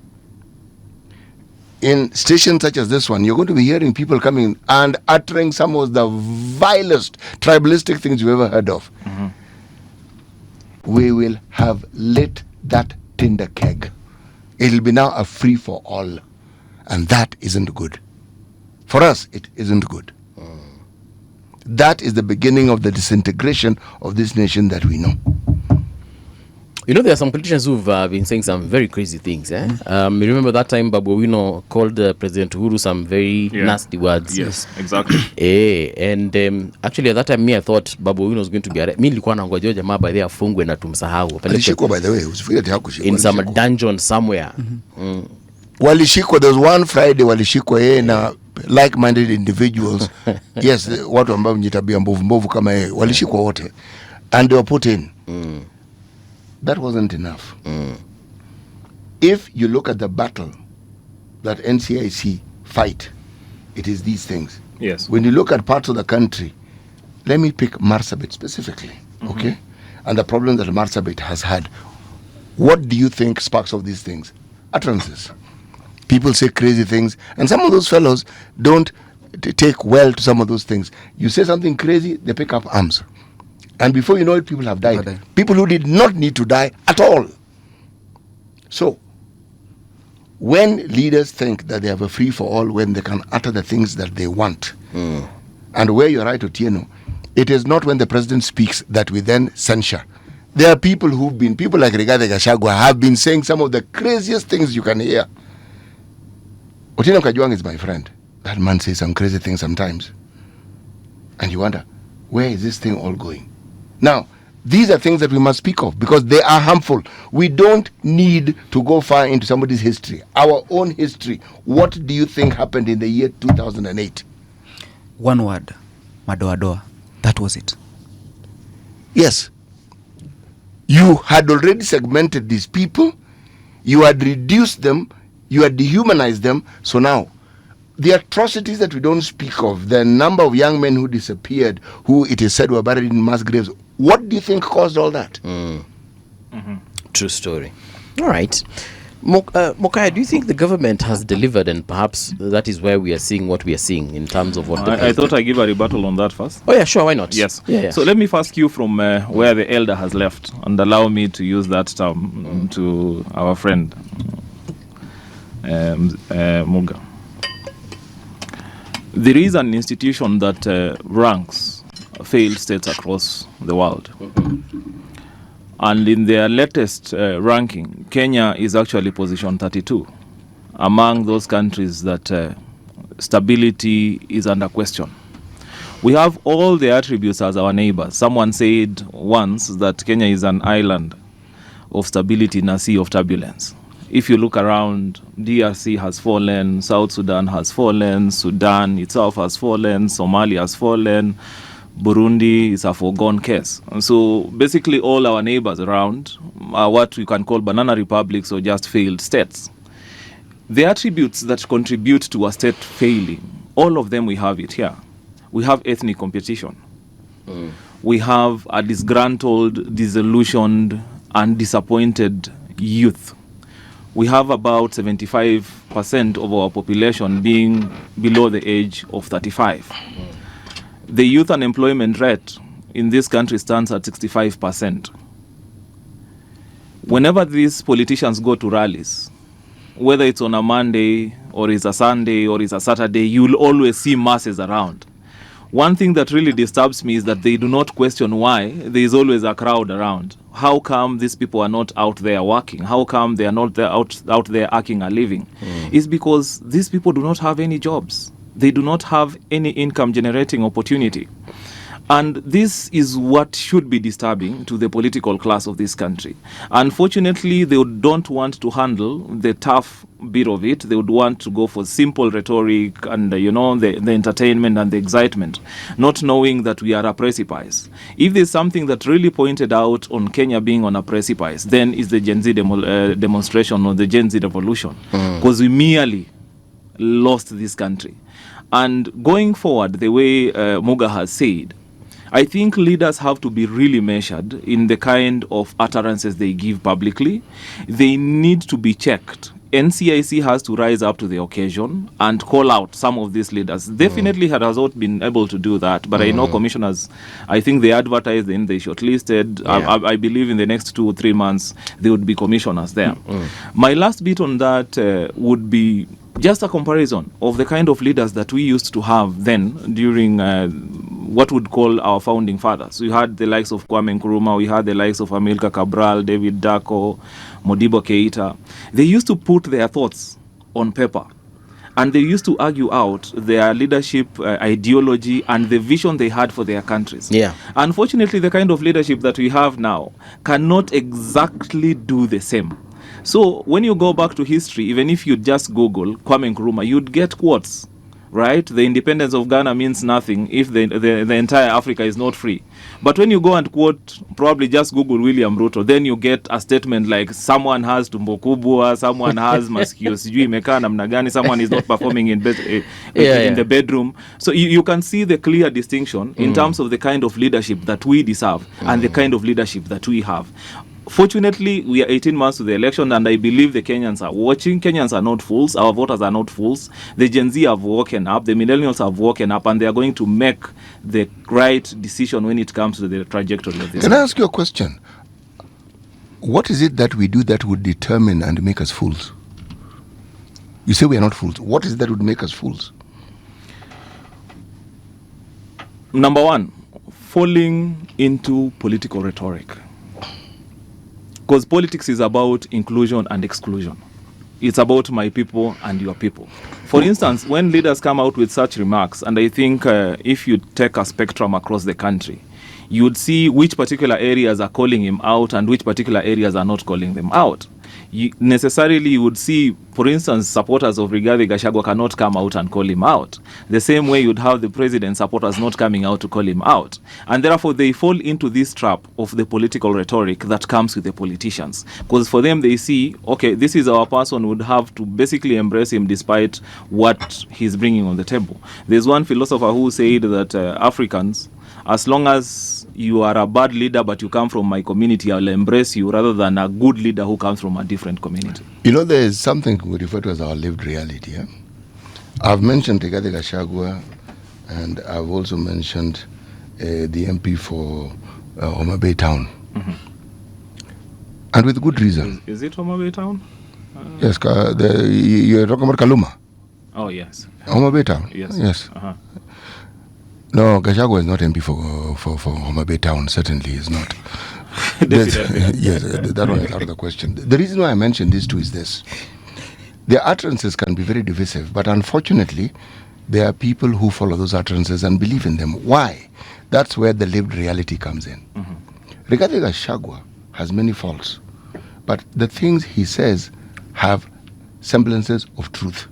in stations such as this one, you're going to be hearing people coming and uttering some of the vilest tribalistic things you've ever heard of. We will have lit that tinder keg. It'll be now a free for all. And that isn't good. For us, it isn't good. That is the beginning of the disintegration of this nation that we know. You know, there are some politicians who've been saying some very crazy things. You remember that time Babu Owino called President Uhuru some very nasty words. Yes, exactly. And actually at that time, I thought Babu Owino was going to be arrested. Mi nilikuwa nangoja jamaa by the afungwe na tumsahau. Alishikwa, by the way, usifikiri ati hakushikwa. In some dungeon somewhere. Walishikwa, there was one Friday walishikwa yeye na like-minded individuals. Yes, watu ambao wenye tabia mbovu kama yeye walishikwa wote and they were put in. That wasn't enough. If you look at the battle that NCIC fight, it is these things. Yes. When you look at parts of the country, let me pick Marsabit specifically, okay? And the problem that Marsabit has had. What do you think sparks of these things? Utterances. People say crazy things, and some of those fellows don't take well to some of those things. You say something crazy, they pick up arms. And before you know it, people have died. People who did not need to die at all. So, when leaders think that they have a free-for-all when they can utter the things that they want, and where you're right, Otieno, it is not when the president speaks that we then censure. There are people people like Gachagua have been saying some of the craziest things you can hear. Otieno Kajwang is my friend. That man says some crazy things sometimes. And you wonder, where is this thing all going? Now, these are things that we must speak of because they are harmful. We don't need to go far into somebody's history. Our own history. What do you think happened in the year 2008? One word, madoadoa. That was it. Yes. You had already segmented these people. You had reduced them. You had dehumanized them. So now, the atrocities that we don't speak of, the number of young men who disappeared, who it is said were buried in mass graves, what do you think caused all that? True story. All right. Mokaya, do you think the government has delivered, and perhaps that is where we are seeing what we are seeing in terms of what I thought I'd give a rebuttal on that first. Oh, yeah, sure, why not? Yes. Yeah. So let me first cue from where the elder has left and allow me to use that term to our friend, Muga. There is an institution that ranks failed states across the world. And in their latest ranking, Kenya is actually position 32 among those countries that stability is under question. We have all the attributes as our neighbors. Someone said once that Kenya is an island of stability in a sea of turbulence. If you look around, DRC has fallen, South Sudan has fallen, Sudan itself has fallen, Somalia has fallen, Burundi is a foregone case. And so basically all our neighbors around are what we can call banana republics or just failed states. The attributes that contribute to a state failing, all of them we have it here. We have ethnic competition. We have a disgruntled, disillusioned, and disappointed youth. We have about 75% of our population being below the age of 35. The youth unemployment rate in this country stands at 65%. Whenever these politicians go to rallies, whether it's on a Monday or it's a Sunday or it's a Saturday, you'll always see masses around. One thing that really disturbs me is that they do not question why there is always a crowd around. How come these people are not out there working? How come they are not there out there earning a living? It's because these people do not have any jobs. They do not have any income generating opportunity. And this is what should be disturbing to the political class of this country. Unfortunately, they don't want to handle the tough bit of it. They would want to go for simple rhetoric and, the entertainment and the excitement, not knowing that we are a precipice. If there's something that really pointed out on Kenya being on a precipice, then is the Gen Z demonstration or the Gen Z revolution. Because we merely lost this country. And going forward, the way Muga has said, I think leaders have to be really measured in the kind of utterances they give publicly. They need to be checked. NCIC has to rise up to the occasion and call out some of these leaders. Definitely has not been able to do that, but I know commissioners, I think they advertised and they shortlisted. Yeah. I believe in the next 2 or 3 months, there would be commissioners there. My last bit on that would be just a comparison of the kind of leaders that we used to have then during what would call our founding fathers. We had the likes of Kwame Nkrumah, we had the likes of Amilcar Cabral, David Dako, Modibo Keita. They used to put their thoughts on paper and they used to argue out their leadership ideology and the vision they had for their countries. Yeah. Unfortunately, the kind of leadership that we have now cannot exactly do the same. So when you go back to history, even if you just Google Kwame Nkrumah, you'd get quotes right? The independence of Ghana means nothing if the entire Africa is not free. But when you go and quote, probably just Google William Ruto, then you get a statement like someone has tumbo kubwa, someone has masikio sijui imekaa namna gani, someone is not performing in the bedroom. So you can see the clear distinction in terms of the kind of leadership that we deserve and the kind of leadership that we have. Fortunately, we are 18 months to the election, and I believe the Kenyans are watching. Kenyans are not fools. Our voters are not fools. The Gen Z have woken up. The millennials have woken up, and they are going to make the right decision when it comes to the trajectory of this. Can I ask you a question? What is it that we do that would determine and make us fools? You say we are not fools. What is it that would make us fools? Number one, falling into political rhetoric. Because politics is about inclusion and exclusion. It's about my people and your people. For instance, when leaders come out with such remarks, and I think if you take a spectrum across the country, you would see which particular areas are calling him out and which particular areas are not calling them out. You would see, for instance, supporters of Rigathi Gachagua cannot come out and call him out. The same way you'd have the president's supporters not coming out to call him out. And therefore, they fall into this trap of the political rhetoric that comes with the politicians. Because for them, they see, okay, this is our person, would have to basically embrace him despite what he's bringing on the table. There's one philosopher who said that Africans, as long as you are a bad leader but you come from my community, I'll embrace you rather than a good leader who comes from a different community. You know, there is something we refer to as our lived reality. Yeah? I've mentioned Rigathi Gachagua, and I've also mentioned the MP for Homa Bay Town. Mm-hmm. And with good reason. Is it Homa Bay Town? Yes, you're talking about Kaluma? Oh, yes. Homa Bay Town? Yes. Uh-huh. No, Gachagua is not MP for Homa Bay Town. Certainly is not. Yes, that one is out of the question. The reason why I mentioned these two is this. Their utterances can be very divisive, but unfortunately, there are people who follow those utterances and believe in them. Why? That's where the lived reality comes in. Mm-hmm. Rigathi Gachagua has many faults, but the things he says have semblances of truth.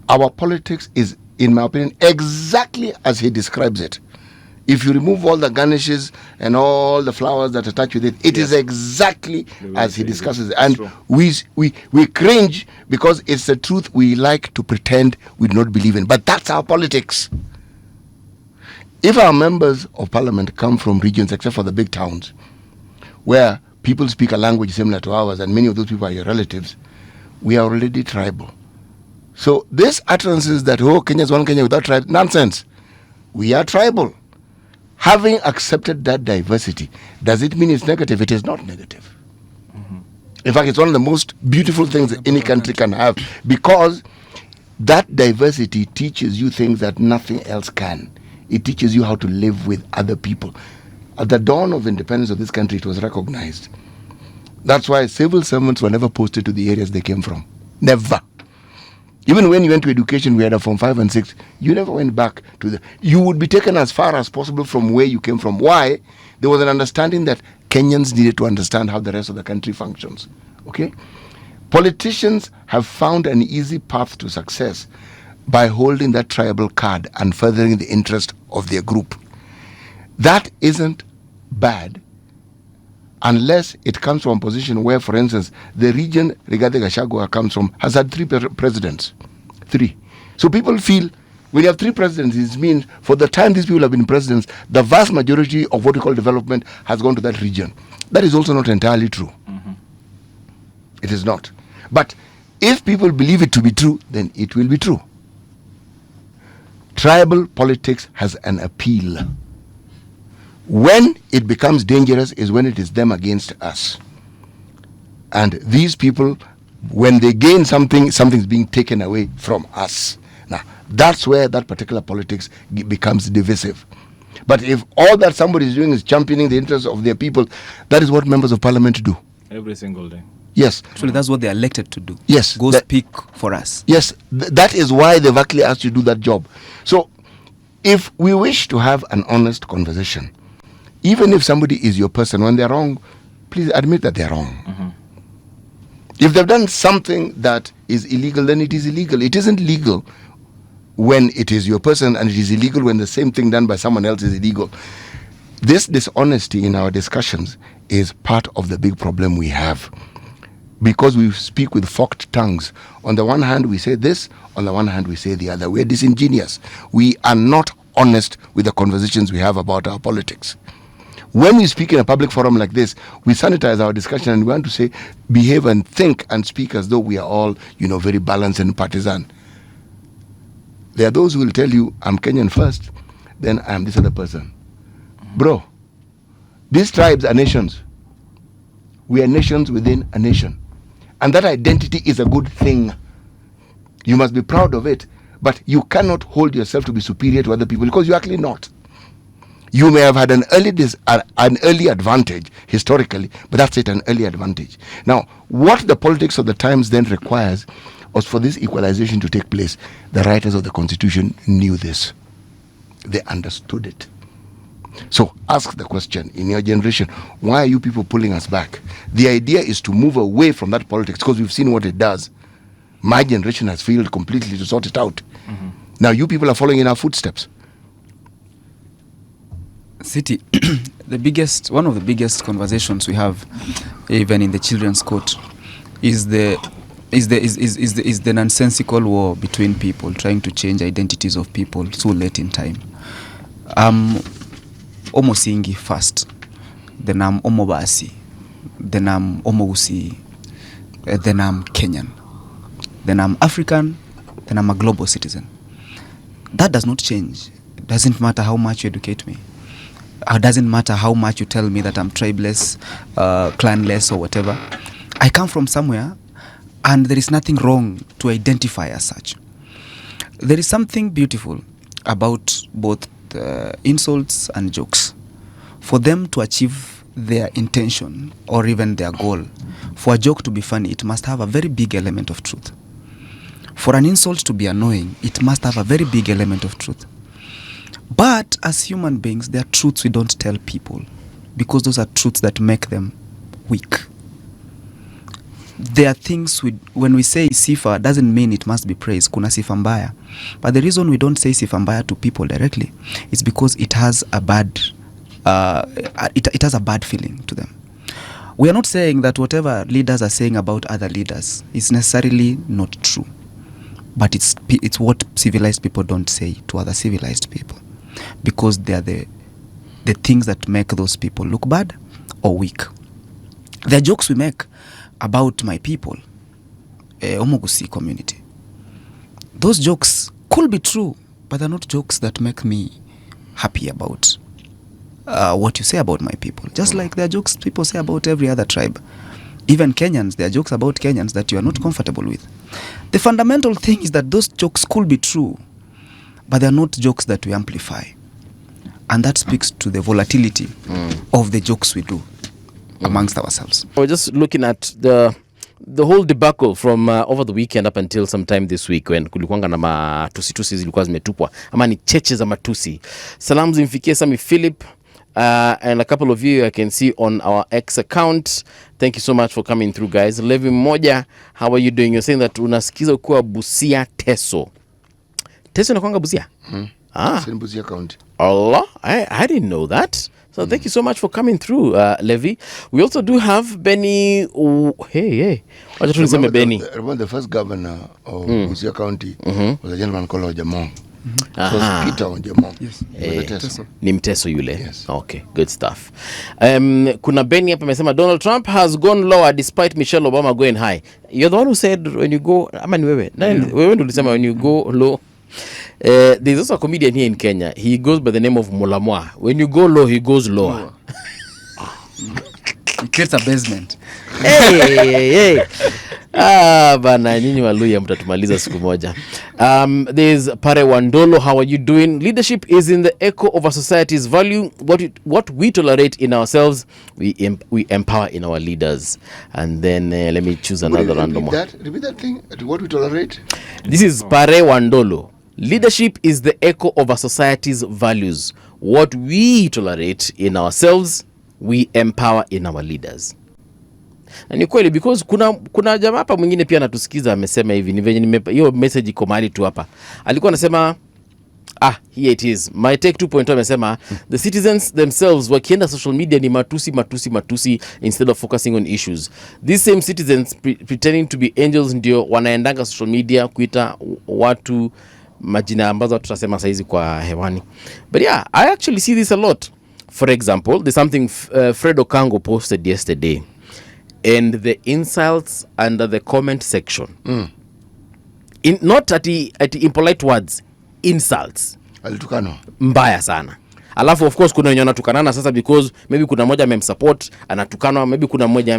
Our politics is, in my opinion, exactly as he describes it. If you remove all the garnishes and all the flowers that attach with it, it is exactly as he discusses it. And we cringe because it's the truth we like to pretend we do not believe in. But that's our politics. If our members of parliament come from regions, except for the big towns, where people speak a language similar to ours and many of those people are your relatives, we are already tribal. So this utterances that, oh, Kenya is one Kenya without tribe, nonsense. We are tribal. Having accepted that diversity, does it mean it's negative? It is not negative. Mm-hmm. In fact, it's one of the most beautiful things that any country can have, because that diversity teaches you things that nothing else can. It teaches you how to live with other people. At the dawn of independence of this country, it was recognized. That's why civil servants were never posted to the areas they came from. Never. Even when you went to education, we had a Form 5 and 6, you never went back to the... You would be taken as far as possible from where you came from. Why? There was an understanding that Kenyans needed to understand how the rest of the country functions. Okay? Politicians have found an easy path to success by holding that tribal card and furthering the interest of their group. That isn't bad unless it comes from a position where, for instance, the region Rigathi Gachagua comes from has had 3 presidents. 3. So people feel when you have 3 presidents, it means for the time these people have been presidents, the vast majority of what we call development has gone to that region. That is also not entirely true. Mm-hmm. It is not. But if people believe it to be true, then it will be true. Tribal politics has an appeal. When it becomes dangerous is when it is them against us. And these people, when they gain something, something's being taken away from us. Now, that's where that particular politics becomes divisive. But if all that somebody is doing is championing the interests of their people, that is what members of parliament do. Every single day. Yes. Actually, that's what they're elected to do. Yes. Go speak for us. Yes. That is why they've actually asked you to do that job. So, if we wish to have an honest conversation, even if somebody is your person, when they're wrong, please admit that they're wrong. Mm-hmm. If they've done something that is illegal, then it is illegal. It isn't legal when it is your person, and it is illegal when the same thing done by someone else is illegal. This dishonesty in our discussions is part of the big problem we have, because we speak with forked tongues. On the one hand we say this, on the one hand we say the other. We are disingenuous. We are not honest with the conversations we have about our politics. When we speak in a public forum like this, we sanitize our discussion and we want to say, behave and think and speak as though we are all, very balanced and partisan. There are those who will tell you, I'm Kenyan first, then I'm this other person. Bro, these tribes are nations. We are nations within a nation. And that identity is a good thing. You must be proud of it. But you cannot hold yourself to be superior to other people, because you're actually not. You may have had an early advantage historically, but that's it, an early advantage. Now, what the politics of the times then requires was for this equalization to take place. The writers of the Constitution knew this. They understood it. So ask the question, in your generation, why are you people pulling us back? The idea is to move away from that politics, because we've seen what it does. My generation has failed completely to sort it out. Now you people are following in our footsteps. City, one of the biggest conversations we have, even in the children's court, is the nonsensical war between people trying to change identities of people so late in time. Omosingi first, then I'm Omobasi, then I'm Omousi, then I'm Kenyan, then I'm African, then I'm a global citizen. That does not change. It doesn't matter how much you educate me. It doesn't matter how much you tell me that I'm tribeless, clanless, or whatever. I come from somewhere, and there is nothing wrong to identify as such. There is something beautiful about both insults and jokes. For them to achieve their intention or even their goal, for a joke to be funny, it must have a very big element of truth. For an insult to be annoying, it must have a very big element of truth. But as human beings, there are truths we don't tell people, because those are truths that make them weak. There are things when we say sifa, doesn't mean it must be praised. Kuna sifa mbaya. But the reason we don't say sifa mbaya to people directly is because it has a bad it has a bad feeling to them. We are not saying that whatever leaders are saying about other leaders is necessarily not true. But it's what civilized people don't say to other civilized people, because they are the things that make those people look bad or weak. There are jokes we make about my people, Omogusi community. Those jokes could be true, but they're not jokes that make me happy about what you say about my people. Just like there are jokes people say about every other tribe. Even Kenyans, there are jokes about Kenyans that you are not comfortable with. The fundamental thing is that those jokes could be true, but they're not jokes that we amplify. And that speaks to the volatility of the jokes we do amongst ourselves. We're just looking at the whole debacle from over the weekend up until sometime this week, when kulikuanga na matusi zilikuwa zimetupwa, ama ni cheche za matusi. Salamu zimfikie Sami Philip, and a couple of you I can see on our X account. Thank you so much for coming through, guys. Levi Moja, how are you doing? You're saying that unasikiza kuwa Busia Teso. Teso inakuanga Busia? It's in Busia County. Allah, I didn't know that. So thank you so much for coming through, Levi. We also do have Benny. Hey. Remember the first governor of Busia County was a gentleman called Ojamong. Peter Ojamong. Yes. Ni Mteso yule. Yes. Okay, good stuff. Kuna Benny hapa amesema Donald Trump has gone lower despite Michelle Obama going high. You're the one who said when you go, ama ni wewe? Wewe ndio ulisema when you go low. There's also a comedian here in Kenya. He goes by the name of Mulamwa. When you go low, he goes lower. He creates a basement. Hey. Bana nyinyi Waluya mtatumaliza siku moja. There's Pare Wandolo. How are you doing? Leadership is in the echo of our society's value. What we tolerate in ourselves, we empower in our leaders. And then let me choose another random one. Repeat that thing. What we tolerate? This is Pare Wandolo. Leadership is the echo of our society's values. What we tolerate in ourselves, we empower in our leaders. Na ni kweli because kuna jamaa hapa mwingine pia anatusikiza amesema hivi, ni venye hiyo message iko mahali tu hapa. Alikuwa anasema here it is. My take 2.0 amesema the citizens themselves wakienda social media ni matusi instead of focusing on issues. These same citizens pretending to be angels ndio wanaendanga social media kuita watu majina ambazo tutasema saizi kwa hewani. But yeah, I actually see this a lot. For example, there's something Fred Okango posted yesterday, and the insults under the comment section. Not at impolite words, insults. Alitukano mbaya sana. Alafu of course kuna wenye wanatukanana sasa because maybe kuna mmoja amemsupport anatukana, maybe kuna mmoja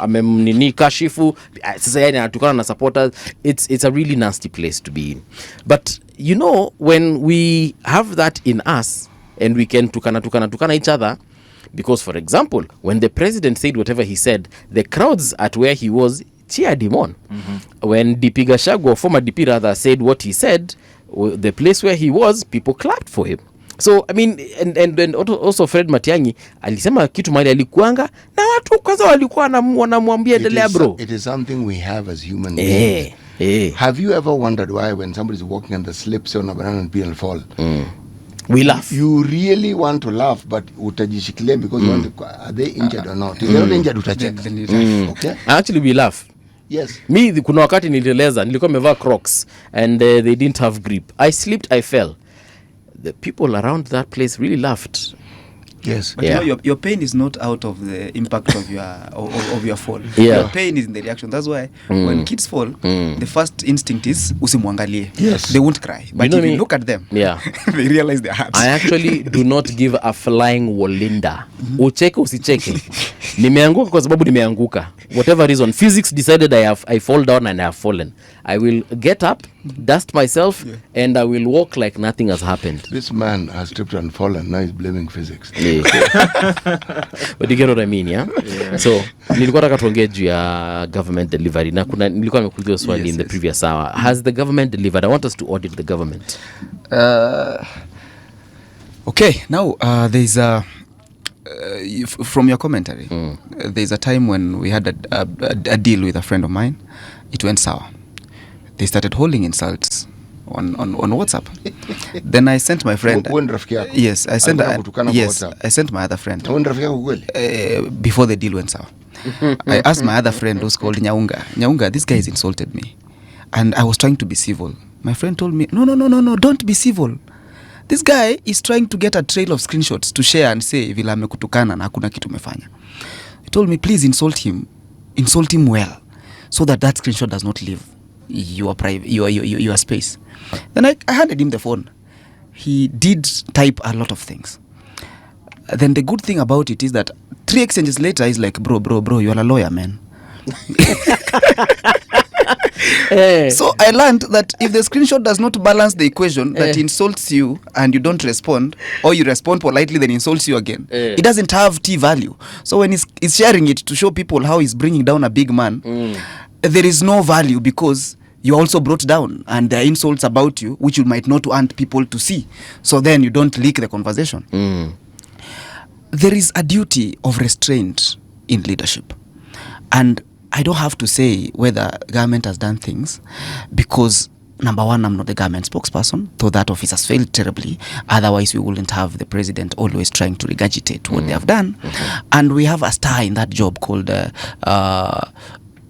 amemnini kashifu sasa yeye anatukana na supporters. It's a really nasty place to be in. But you know, when we have that in us and we can tukana each other, because for example when the president said whatever he said, the crowds at where he was cheered him on. When DP Gachagua, former DP rather, said what he said, the place where he was, people clapped for him. So I mean, and also Fred Matiang'i alisema kitu mahali alikuanga na watu kwanza walikuwa wanamwambia endelea bro. It is something we have as human beings. Have you ever wondered why when somebody is walking on the slips on a banana and peel fall, we laugh? You really want to laugh, but utajishikilia because you want to, are they injured or not? If they're not injured, utacheka. Okay? Actually, we laugh. Yes. Me, kuna wakati niliteleza, nilikuwa nimevaa Crocs and they didn't have grip. I slipped, I fell. The people around that place really laughed. Yes. But you know, your pain is not out of the impact of your fall. Yeah. Your pain is in the reaction. That's why when kids fall, the first instinct is usimwangalie. Yes. They won't cry. But if you look at them, they realize their hearts. I actually do not give a flying walinda. Ucheke usicheke. Nimeanguka kwa sababu nimeanguka. Whatever reason, physics decided I fall down and I have fallen. I will get up, dust myself, and I will walk like nothing has happened. This man has tripped and fallen. Now he's blaming physics. Yeah. But you get what I mean, yeah? So, nilikuwa nataka tuongee juu ya government delivery. Na nilikuwa nimekuuliza swali in the previous hour. Has the government delivered? I want us to audit the government. Okay, now there's a from your commentary, there's a time when we had a deal with a friend of mine. It went sour. They started holding insults on WhatsApp. Then I sent my friend. Yes, I sent my other friend. Before the deal went sour. I asked my other friend who's called Nyaunga, this guy has insulted me. And I was trying to be civil. My friend told me, no, don't be civil. This guy is trying to get a trail of screenshots to share and say vile amekutukana na hakuna kitu umefanya. He told me, please insult him well, so that screenshot does not leave your space. Then I handed him the phone. He did type a lot of things. Then the good thing about it is that 3 exchanges later, he's like, bro, you are a lawyer, man. So I learned that if the screenshot does not balance the equation, that insults you and you don't respond, or you respond politely then insults you again, it doesn't have T value. So when he's sharing it to show people how he's bringing down a big man, there is no value because you also brought down, and there are insults about you which you might not want people to see. So then you don't leak the conversation. There is a duty of restraint in leadership, and I don't have to say whether government has done things, because number one, I'm not the government spokesperson, though that office has failed terribly. Otherwise, we wouldn't have the president always trying to regurgitate what they have done. And we have a star in that job called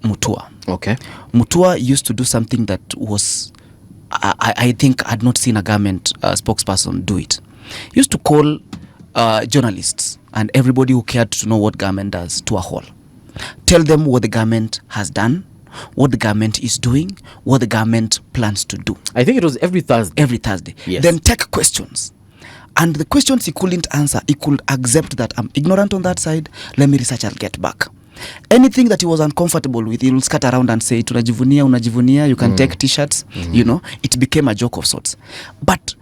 Mutua. Okay. Mutua used to do something that was, I think, I'd not seen a government spokesperson do it. He used to call journalists and everybody who cared to know what government does to a hall. Tell them what the government has done, what the government is doing, what the government plans to do. I think it was every Thursday. Yes. Then take questions. And the questions he couldn't answer, he could accept that I'm ignorant on that side. Let me research, I'll get back. Anything that he was uncomfortable with, he will scatter around and say, unajivunia, you can take t-shirts. You know, it became a joke of sorts. But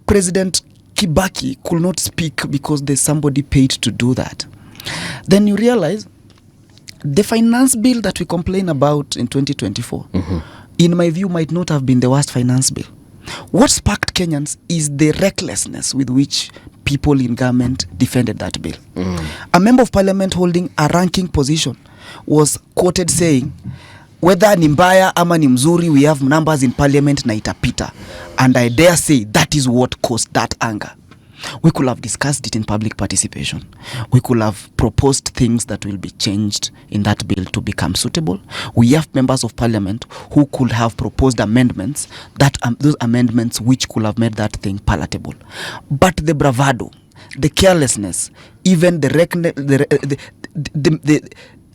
President Kibaki could not speak because there's somebody paid to do that. Then you realize the finance bill that we complain about in 2024, in my view, might not have been the worst finance bill. What sparked Kenyans is the recklessness with which people in government defended that bill. A member of parliament holding a ranking position was quoted saying, whether ni mbaya ama ni mzuri, we have numbers in parliament na itapita. And I dare say that is what caused that anger. We could have discussed it in public participation. We could have proposed things that will be changed in that bill to become suitable. We have members of parliament who could have proposed amendments, that those amendments which could have made that thing palatable. But the bravado, the carelessness, even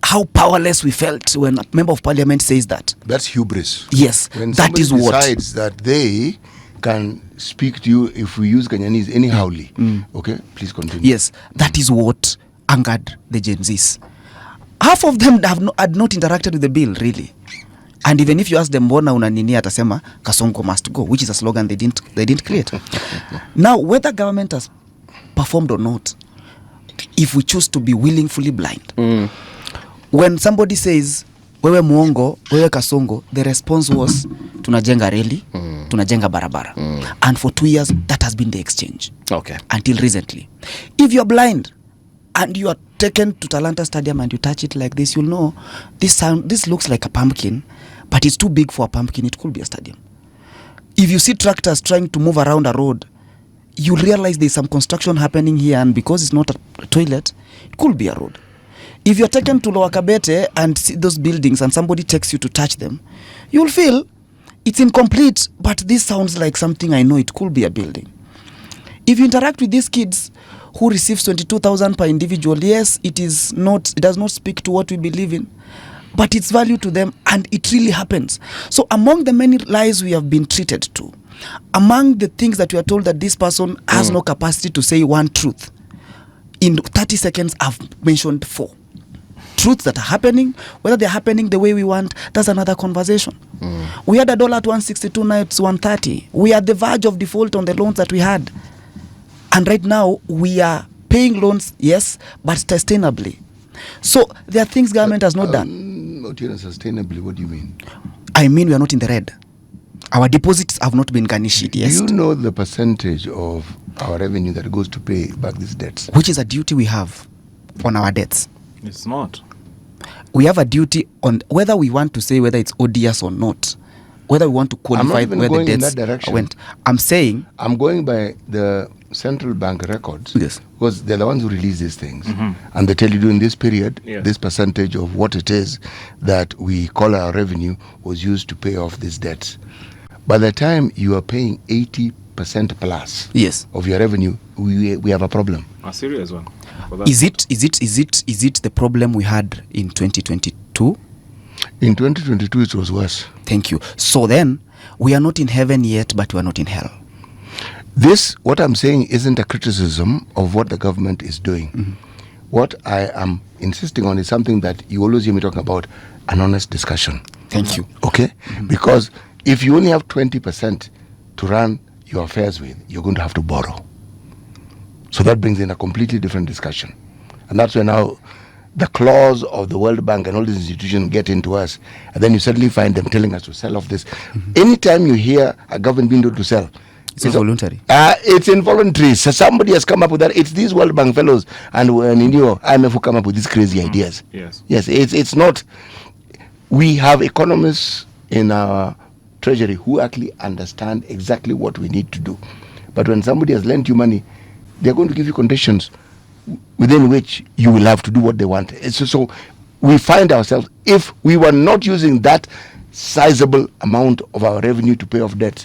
how powerless we felt when a member of parliament says that. That's hubris. Yes, when that is what. decides that they can speak to you, if we use Ganyanese anyhowly. Okay, please continue. Yes, that is what angered the Gen Zs. Half of them had not interacted with the bill, really. And even if you ask them, mbona unanini, atasema Kasongo must go, which is a slogan they didn't create. Now, whether government has performed or not, if we choose to be willingly blind, when somebody says wewe muongo, wewe Kasongo, the response was tunajenga reli, tunajenga barabara. And for 2 years that has been the exchange. Okay. Until recently. If you are blind and you are taken to Talanta Stadium and you touch it like this, you'll know this looks like a pumpkin, but it's too big for a pumpkin. It could be a stadium. If you see tractors trying to move around a road, you realize there's some construction happening here, and because it's not a toilet, it could be a road. If you're taken to Lower Kabete and see those buildings and somebody takes you to touch them, you'll feel it's incomplete, but this sounds like something I know. It could be a building. If you interact with these kids who receives 22,000 per individual, yes, it does not speak to what we believe in, but it's value to them, and it really happens. So among the many lies we have been treated to, among the things that we are told that this person has no capacity to say one truth, in 30 seconds I've mentioned 4 truths that are happening. Whether they're happening the way we want, that's another conversation. We had $1 at 162, now it's 130. We are at the verge of default on the loans that we had, and right now we are paying loans, yes, but sustainably. So there are things government has not done. Sustainably, what do you mean? I mean, we are not in the red. Our deposits have not been garnished, yes. Do you know the percentage of our revenue that goes to pay back these debts? Which is a duty we have on our debts. It's not. We have a duty on whether we want to say whether it's ODS or not, whether we want to qualify where the debts went. I'm saying, I'm going by the central bank records. Yes. Because they're the ones who release these things. And they tell you during this period, this percentage of what it is that we call our revenue was used to pay off these debts. By the time you are paying 80% plus yes, of your revenue, we have a problem. A serious one. Is it the problem we had in 2022? In 2022 it was worse. Thank you. So then we are not in heaven yet, but we are not in hell. This, what I'm saying, isn't a criticism of what the government is doing. What I am insisting on is something that you always hear me talking about, an honest discussion. Thank you. Okay? Because if you only have 20% to run your affairs with, you're going to have to borrow. So that brings in a completely different discussion. And that's where now the clause of the World Bank and all these institutions get into us. And then you suddenly find them telling us to sell off this. Anytime you hear a government being told to sell, it's involuntary. It's involuntary. So somebody has come up with that. It's these World Bank fellows and IMF who come up with these crazy ideas. Yes. Yes, it's not. We have economists in our treasury who actually understand exactly what we need to do. But when somebody has lent you money, they're going to give you conditions within which you will have to do what they want. So we find ourselves, if we were not using that sizable amount of our revenue to pay off debt,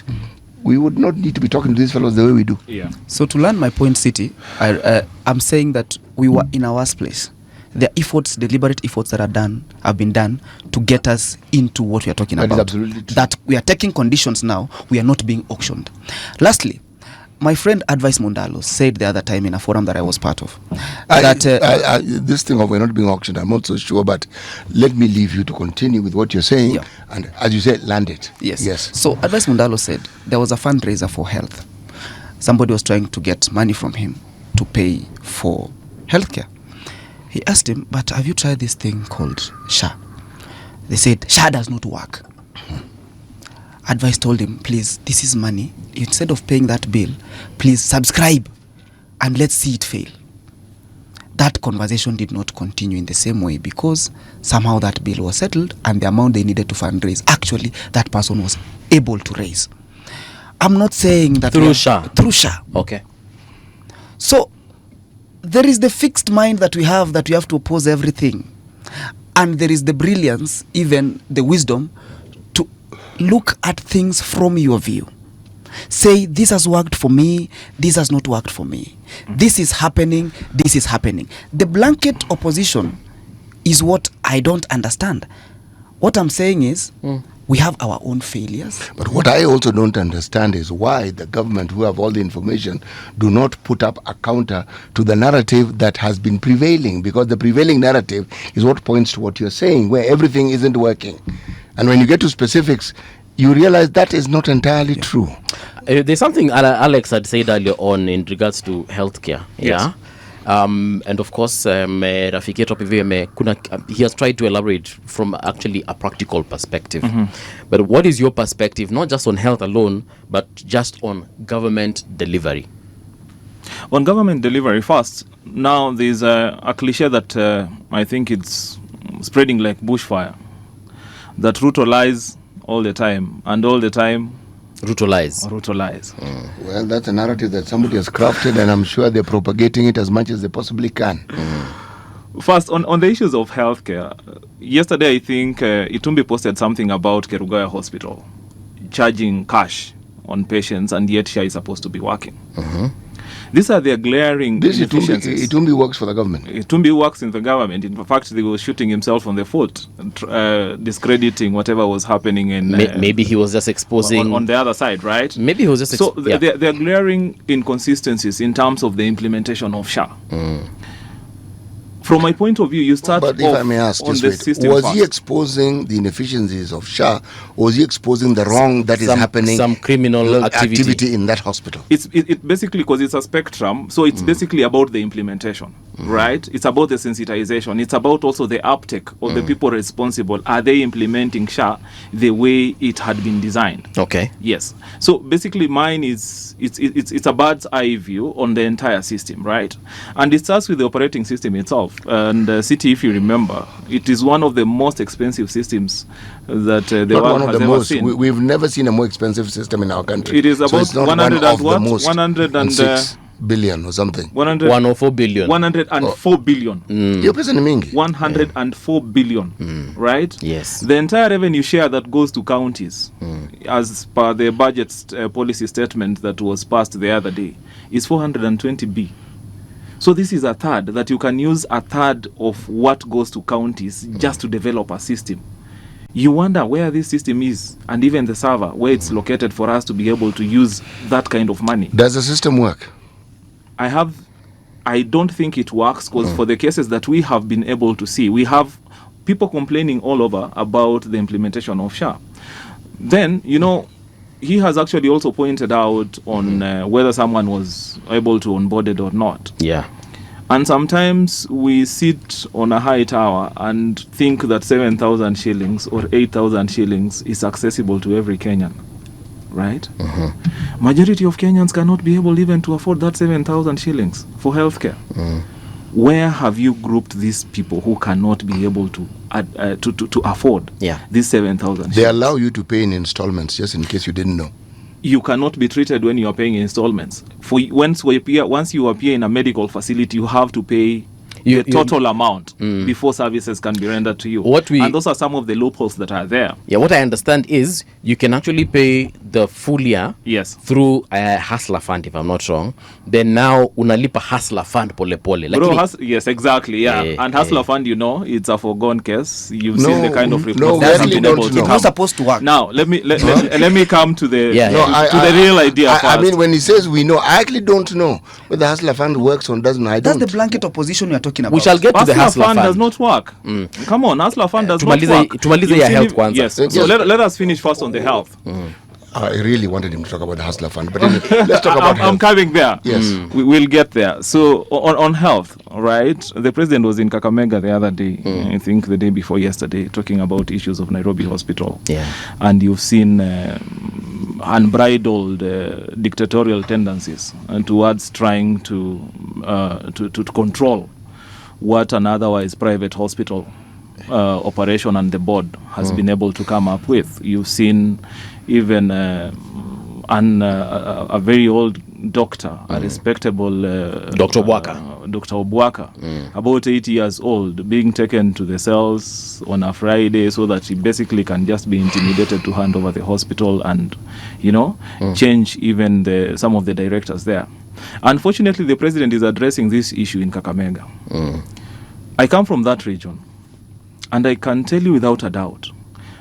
we would not need to be talking to these fellows the way we do. Yeah. So to land my point, City, I'm saying that we were in our worst place. There are efforts, deliberate efforts that have been done to get us into what we are talking about. That is absolutely true. That we are taking conditions now, we are not being auctioned. Lastly, my friend Advice Mondalo said the other time in a forum that I was part of that this thing of we're not being auctioned, I'm not so sure, but let me leave you to continue with what you're saying, and as you said, land it. Yes. So Advice Mondalo said there was a fundraiser for health. Somebody was trying to get money from him to pay for healthcare. He asked him, but have you tried this thing called SHA? They said, SHA does not work. Advice told him, please, this is money. Instead of paying that bill, please subscribe and let's see it fail. that conversation did not continue in the same way because somehow that bill was settled and the amount they needed to fundraise, actually, that person was able to raise. I'm not saying that... Through SHA? Through SHA. Okay. So, there is the fixed mind that we have to oppose everything. And there is the brilliance, even the wisdom, to look at things from your view. Say, this has worked for me, this has not worked for me. This is happening, this is happening. The blanket opposition is what I don't understand. What I'm saying is, we have our own failures. But what I also don't understand is why the government, who have all the information, do not put up a counter to the narrative that has been prevailing, because the prevailing narrative is what points to what you're saying, where everything isn't working. And when you get to specifics, you realize that is not entirely true. There's something Alex had said earlier on in regards to healthcare. Yes. Yeah. And of course, Rafiki Topive, he has tried to elaborate from actually a practical perspective. But what is your perspective, not just on health alone, but just on government delivery? On government delivery, first, now there's a cliche that I think it's spreading like bushfire, that Ruto lies all the time, and all the time Ruto lies. Ruto lies. Well, that's a narrative that somebody has crafted, and I'm sure they're propagating it as much as they possibly can. First, on the issues of healthcare, yesterday I think Itumbi posted something about Kerugoya Hospital charging cash on patients, and yet SHA is supposed to be working. These are their glaring inefficiencies. Itumbi works for the government. Itumbi works in the government. In fact, he was shooting himself on the foot, discrediting whatever was happening in... maybe he was just exposing... On the other side, right? Maybe he was just... So there are glaring inconsistencies in terms of the implementation of SHA. From my point of view, you start But if I may ask, on just the wait, system was first. he exposing the inefficiencies of SHA, or was he exposing the wrong that is happening, some criminal activity in that hospital? It basically, because it's a spectrum, so it's basically about the implementation, right? It's about the sensitization. It's about also the uptake of the people responsible. Are they implementing SHA the way it had been designed? Okay. Yes. So basically, mine is it's a bird's eye view on the entire system, right? And it starts with the operating system itself. And City, if you remember, it is one of the most expensive systems that the Not world one of has the ever most. seen. We've never seen a more expensive system in our country. It is So about it's not 100 one and of what? the most. 106 billion or something. 104 billion. 104 billion. You're president mingi. 104 billion, right? Yes. The entire revenue share that goes to counties, as per the budget policy statement that was passed the other day, is 420 B. So this is a third, that you can use a third of what goes to counties just to develop a system. You wonder where this system is, and even the server, where it's located for us to be able to use that kind of money. Does the system work? I don't think it works, because for the cases that we have been able to see, we have people complaining all over about the implementation of SHA. Then, he has actually also pointed out on whether someone was able to onboard it or not. Yeah. And sometimes we sit on a high tower and think that 7,000 shillings or 8,000 shillings is accessible to every Kenyan, right? Majority of Kenyans cannot be able even to afford that 7,000 shillings for healthcare. Where have you grouped these people who cannot be able to afford these 7,000 shillings? They allow you to pay in installments, just in case you didn't know. You cannot be treated when you are paying installments. Once you appear in a medical facility, you have to pay the total amount before services can be rendered to you. And those are some of the loopholes that are there. Yeah, what I understand is you can actually pay the full year through a hustler fund, if I'm not wrong. Then now unalipa hustler fund pole pole. Yes, exactly. Yeah, and hustler fund, it's a foregone case. You've seen the kind of reports. No, we actually don't know. It's not supposed to work. Now let me come to the the real idea first. I mean, when he says we know, I actually don't know whether the hustler fund works or doesn't. That's the blanket opposition we are talking about. We shall get to the hustler fund. Does not work. Come on, hustler fund does not work. Tumalize ya health kwanza. Yes. So let us finish first on the health. I really wanted him to talk about the hustler fund, but anyway, let's talk about health. I'm coming there. Yes. We will get there. So on health, right? The president was in Kakamega the other day, I think the day before yesterday, talking about issues of Nairobi Hospital. Yeah. And you've seen unbridled dictatorial tendencies towards trying to control what an otherwise private hospital operation and the board has been able to come up with. You've seen even a very old doctor, a respectable Dr. Obwaka. Dr. Obwaka, about 80 years old, being taken to the cells on a Friday so that he basically can just be intimidated to hand over the hospital and, change even some of the directors there. Unfortunately, the president is addressing this issue in Kakamega. I come from that region, and I can tell you without a doubt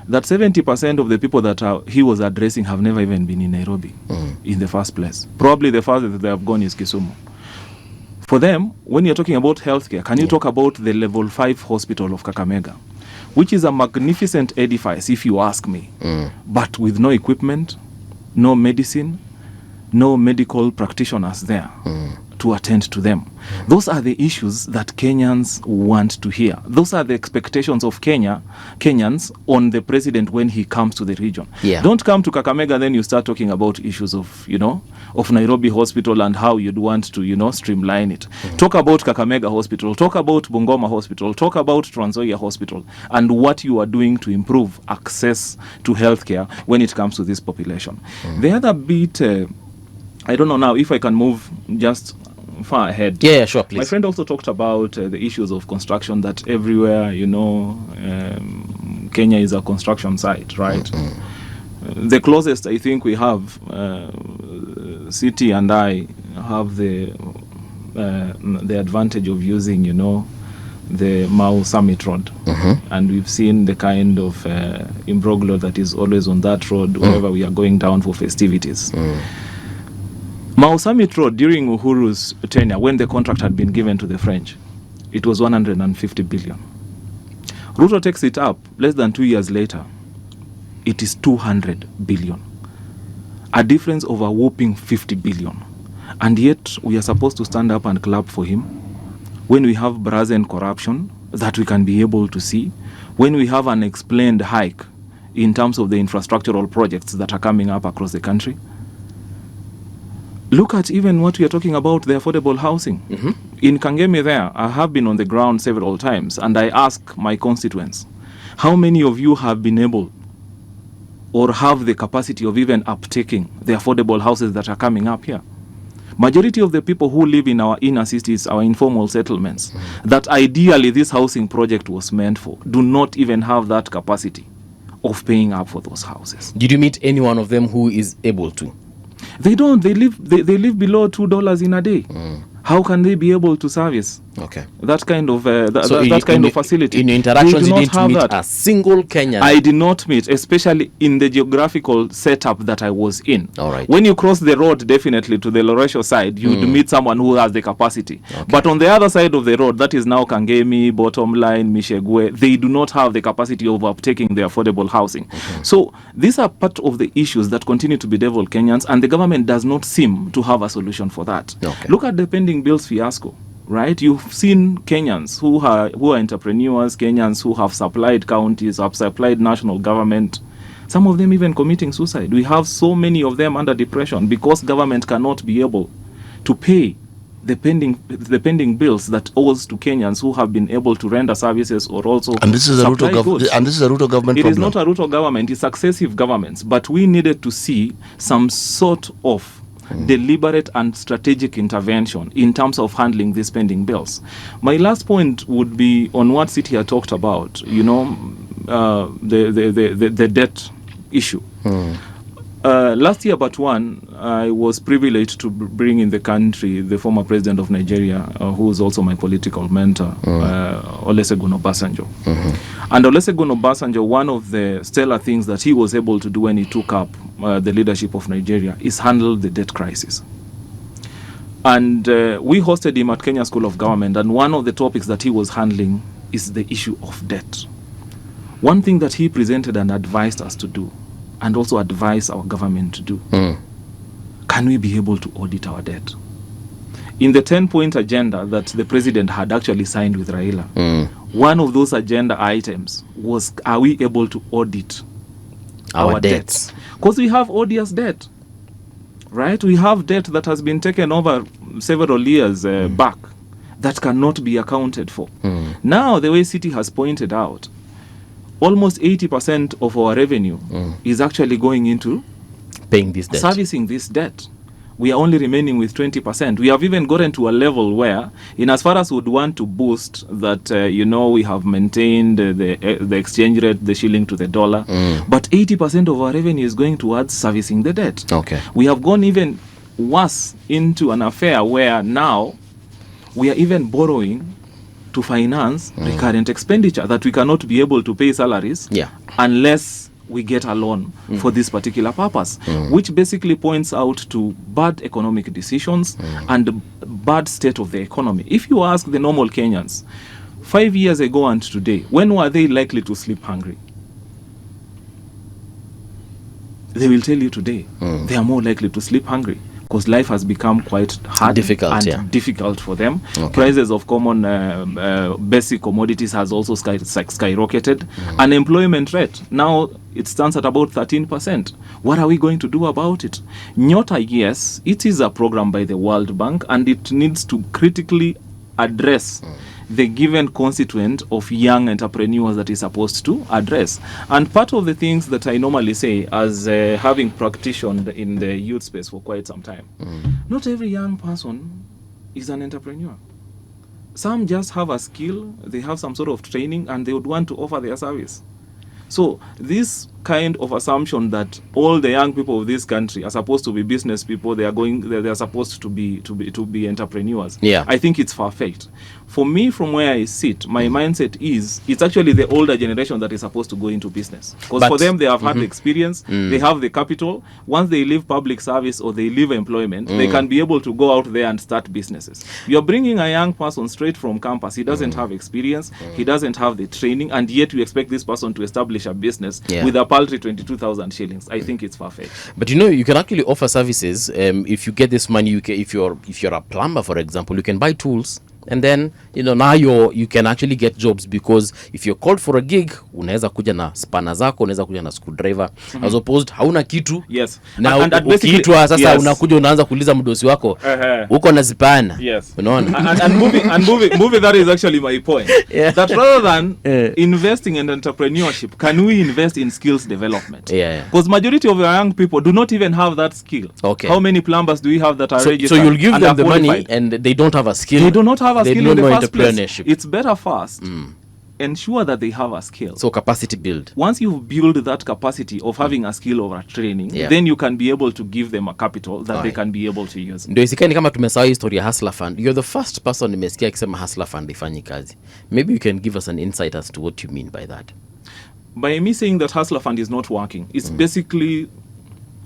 that 70% of the people that he was addressing have never even been in Nairobi in the first place. Probably the farthest that they have gone is Kisumu. For them, when you're talking about healthcare, can you talk about the level 5 hospital of Kakamega, which is a magnificent edifice, if you ask me, but with no equipment, no medicine, no medical practitioners there to attend to them. Those are the issues that Kenyans want to hear. Those are the expectations of Kenyans on the president when he comes to the region. Yeah. Don't come to Kakamega, then you start talking about issues of Nairobi Hospital and how you'd want to, streamline it. Talk about Kakamega Hospital, talk about Bungoma Hospital, talk about Trans Nzoia Hospital, and what you are doing to improve access to healthcare when it comes to this population. The other bit, I don't know now if I can move just far ahead. Yeah, sure, please. My friend also talked about the issues of construction, that everywhere, Kenya is a construction site, right? The closest I think we have, City and I have the advantage of using, the Mau Summit Road. And we've seen the kind of imbroglio that is always on that road whenever we are going down for festivities. Mau Summit Road, during Uhuru's tenure, when the contract had been given to the French, it was 150 billion. Ruto takes it up less than 2 years later. It is 200 billion. A difference of a whopping 50 billion. And yet, we are supposed to stand up and clap for him when we have brazen corruption that we can be able to see, when we have an explained hike in terms of the infrastructural projects that are coming up across the country. Look at even what we are talking about, the affordable housing. In Kangemi there, I have been on the ground several times, and I ask my constituents, how many of you have been able or have the capacity of even uptaking the affordable houses that are coming up here? Majority of the people who live in our inner cities, our informal settlements, that ideally this housing project was meant for, do not even have that capacity of paying up for those houses. Did you meet any one of them who is able to? They don't. They live below $2 in a day. How can they be able to service that kind of facility? In your interactions, you didn't meet a single Kenyan. I did not meet, especially in the geographical setup that I was in. All right. When you cross the road, definitely to the Loresho side, you would meet someone who has the capacity. But on the other side of the road, that is now Kangemi, Bottom Line, Mishegwe, they do not have the capacity of uptaking the affordable housing. So these are part of the issues that continue to bedevil Kenyans, and the government does not seem to have a solution for that. Look at the pending bills fiasco. Right, you've seen Kenyans who are entrepreneurs, Kenyans who have supplied counties, have supplied national government. Some of them even committing suicide. We have so many of them under depression because government cannot be able to pay the pending bills that owes to Kenyans who have been able to render services or also and this is a Ruto government. And this is a Ruto government. It problem. is not a Ruto government. It's successive governments. But we needed to see some sort of deliberate and strategic intervention in terms of handling these pending bills. My last point would be on what City had talked about, the debt issue. Last year, but one, I was privileged to bring in the country the former president of Nigeria, who is also my political mentor, Olusegun Obasanjo. And Olusegun Obasanjo, one of the stellar things that he was able to do when he took up the leadership of Nigeria is handle the debt crisis. And we hosted him at Kenya School of Government, and one of the topics that he was handling is the issue of debt. One thing that he presented and advised us to do, and also advise our government to do. Can we be able to audit our debt? In the 10-point agenda that the president had actually signed with Raila, one of those agenda items was, are we able to audit our debts? Because we have odious debt, right? We have debt that has been taken over several years back. that cannot be accounted for. Now, the way City has pointed out, almost 80% of our revenue is actually going into paying this debt, servicing this debt. We are only remaining with 20%. We have even gotten to a level where, in as far as we would want to boost that, we have maintained the exchange rate, the shilling to the dollar, but 80% of our revenue is going towards servicing the debt. Okay. We have gone even worse into an affair where now we are even borrowing to finance recurrent expenditure that we cannot be able to pay salaries unless we get a loan for this particular purpose, which basically points out to bad economic decisions and the bad state of the economy. If you ask the normal Kenyans, 5 years ago and today, when were they likely to sleep hungry? They will tell you today they are more likely to sleep hungry, because life has become quite hard difficult for them. Prices of common basic commodities has also skyrocketed. Unemployment rate, now it stands at about 13%. What are we going to do about it? Nyota, yes, it is a program by the World Bank, and it needs to critically address the given constituent of young entrepreneurs that is supposed to address. And part of the things that I normally say, as having practiced in the youth space for quite some time, not every young person is an entrepreneur. Some just have a skill, they have some sort of training, and they would want to offer their service. So this kind of assumption that all the young people of this country are supposed to be business people, they are supposed to be entrepreneurs. I think it's far-fetched. For me, from where I sit, my mindset is it's actually the older generation that is supposed to go into business, because for them, they have had the experience, they have the capital. Once they leave public service or they leave employment, they can be able to go out there and start businesses. You're bringing a young person straight from campus. He doesn't have experience, he doesn't have the training, and yet you expect this person to establish a business with a paltry 22,000 shillings. I think it's far-fetched. But you can actually offer services. If you get this money, if you're a plumber, for example, you can buy tools. And then now you can actually get jobs, because if you're called for a gig, unaweza kuja na spanner zako, unaweza kuja na screwdriver, as opposed hauna kitu. Na ukiitwa sasa unakuja unaanza kuuliza mdosi wako uko na spana. Unaona? And moving that is actually my point. That rather than investing in entrepreneurship, can we invest in skills development? Because majority of our young people do not even have that skill. How many plumbers do we have that are registered? So you'll give them the money and they don't have a skill. They do not have a skill in the first place. It's better first ensure that they have a skill. So capacity build. Once you build that capacity of having a skill or a training, then you can be able to give them a capital that they can be able to use. Ndio isikani kama tumesahau history ya Hustler Fund. You're the first person nimesikia akisema Hustler Fund ifanyi kazi. Maybe you can give us an insight as to what you mean by that. By me saying that Hustler Fund is not working, it's basically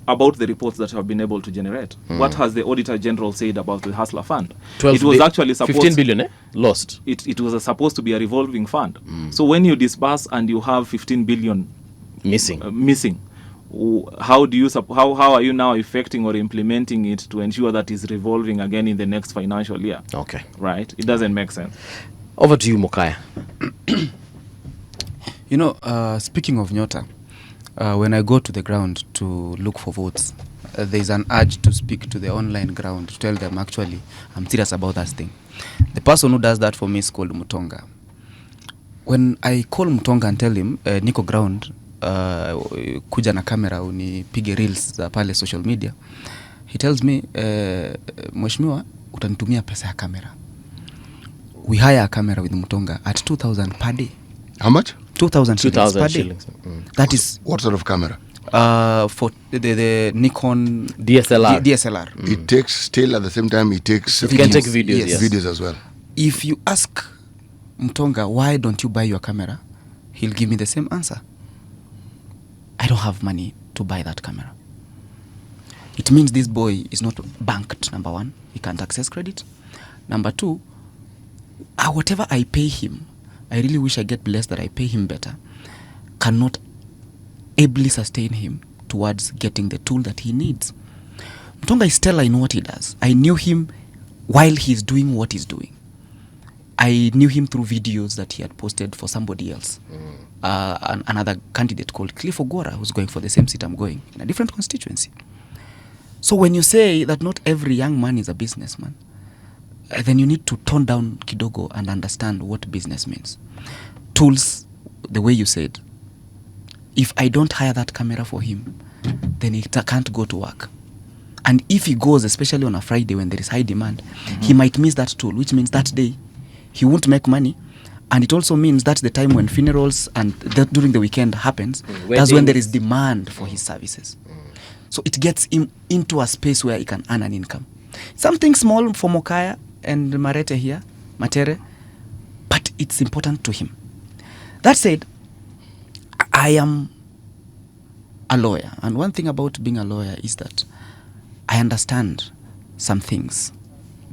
about the reports that have been able to generate. What has the Auditor General said about the Hustler Fund? It was actually supposed 15 billion lost. It was supposed to be a revolving fund. So when you disburse and you have 15 billion missing, how are you now effecting or implementing it to ensure that it's revolving again in the next financial year? Okay. Right? It doesn't make sense. Over to you, Mokaya. Speaking of Nyota, when I go to the ground to look for votes, there's an urge to speak to the online ground, to tell them, actually, I'm serious about that thing. The person who does that for me is called Mutonga. When I call Mutonga and tell him, niko ground, kuja na kamera unipige reels za pale social media, he tells me, Mheshimiwa, utanitumia pesa ya kamera. We hire a camera with Mutonga at 2,000 per day. How much? 2,000 shillings per day. That is what sort of camera? For the Nikon DSLR. It takes still at the same time it takes can take videos. Videos as well. If you ask Mutonga, why don't you buy your camera, he'll give me the same answer. I don't have money to buy that camera. It means this boy is not banked, number one. He can't access credit. Number two, whatever I pay him, I really wish I get blessed that I pay him better, cannot ably sustain him towards getting the tool that he needs. Mutonga is stellar in what he does. I knew him while he's doing what he's doing. I knew him through videos that he had posted for somebody else. Another candidate called Cliff Ogora, who's going for the same seat I'm going, in a different constituency. So when you say that not every young man is a businessman, then you need to tone down kidogo and understand what business means. Tools, the way you said, if I don't hire that camera for him, then he can't go to work. And if he goes, especially on a Friday when there is high demand, he might miss that tool, which means that day he won't make money. And it also means that's the time when funerals and during the weekend happens. That's when there is demand for his services. So it gets him into a space where he can earn an income. Something small for Mokaya and Matere, but it's important to him. That said, I am a lawyer, and one thing about being a lawyer is that I understand some things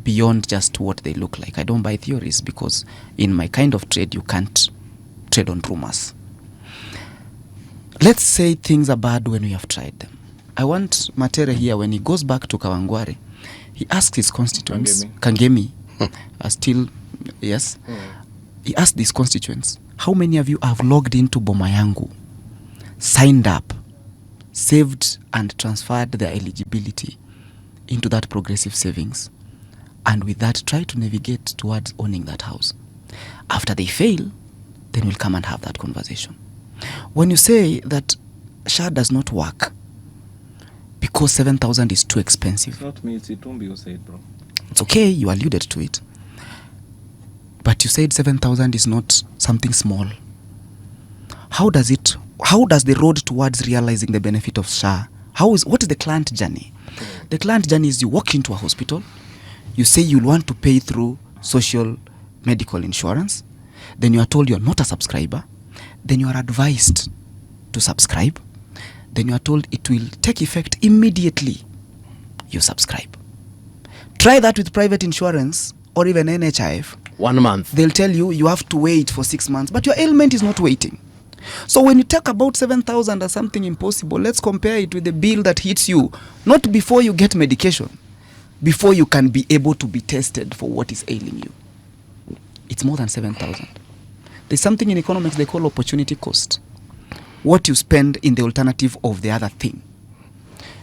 beyond just what they look like. I don't buy theories because in my kind of trade, you can't trade on rumors. Let's say things are bad when we have tried them. I want Matere here, when he goes back to Kawangware, he asks his constituents, Kangemi, still, yes, he asked these constituents, how many of you have logged into Bomayangu, signed up, saved and transferred their eligibility into that progressive savings, and with that try to navigate towards owning that house? After they fail, then we'll come and have that conversation. When you say that SHA does not work because 7,000 is too expensive. It's not me, it's Itumbi who said, bro. It's okay, you alluded to it. But you said 7,000 is not something small. How does the road towards realizing the benefit of SHA, what is the client journey? The client journey is you walk into a hospital, you say you want to pay through social medical insurance, then you are told you are not a subscriber, then you are advised to subscribe, then you are told it will take effect immediately. You subscribe. Try that with private insurance or even NHIF. 1 month. They'll tell you you have to wait for 6 months, but your ailment is not waiting. So when you talk about 7,000 as something impossible, let's compare it with the bill that hits you, not before you get medication, before you can be able to be tested for what is ailing you. It's more than 7,000. There's something in economics they call opportunity cost. What you spend in the alternative of the other thing.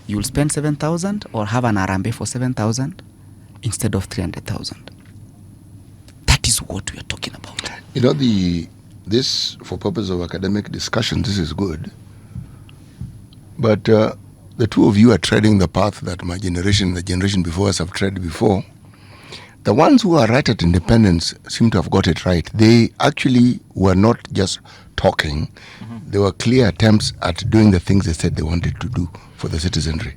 You'll spend 7,000 or have an Arambe for 7,000 instead of 300,000. That is what we are talking about. You know, this, for purpose of academic discussion, this is good. But the two of you are treading the path that my generation, the generation before us have tread before. The ones who are right at independence seem to have got it right. They actually were not just talking. There were clear attempts at doing the things they said they wanted to do for the citizenry.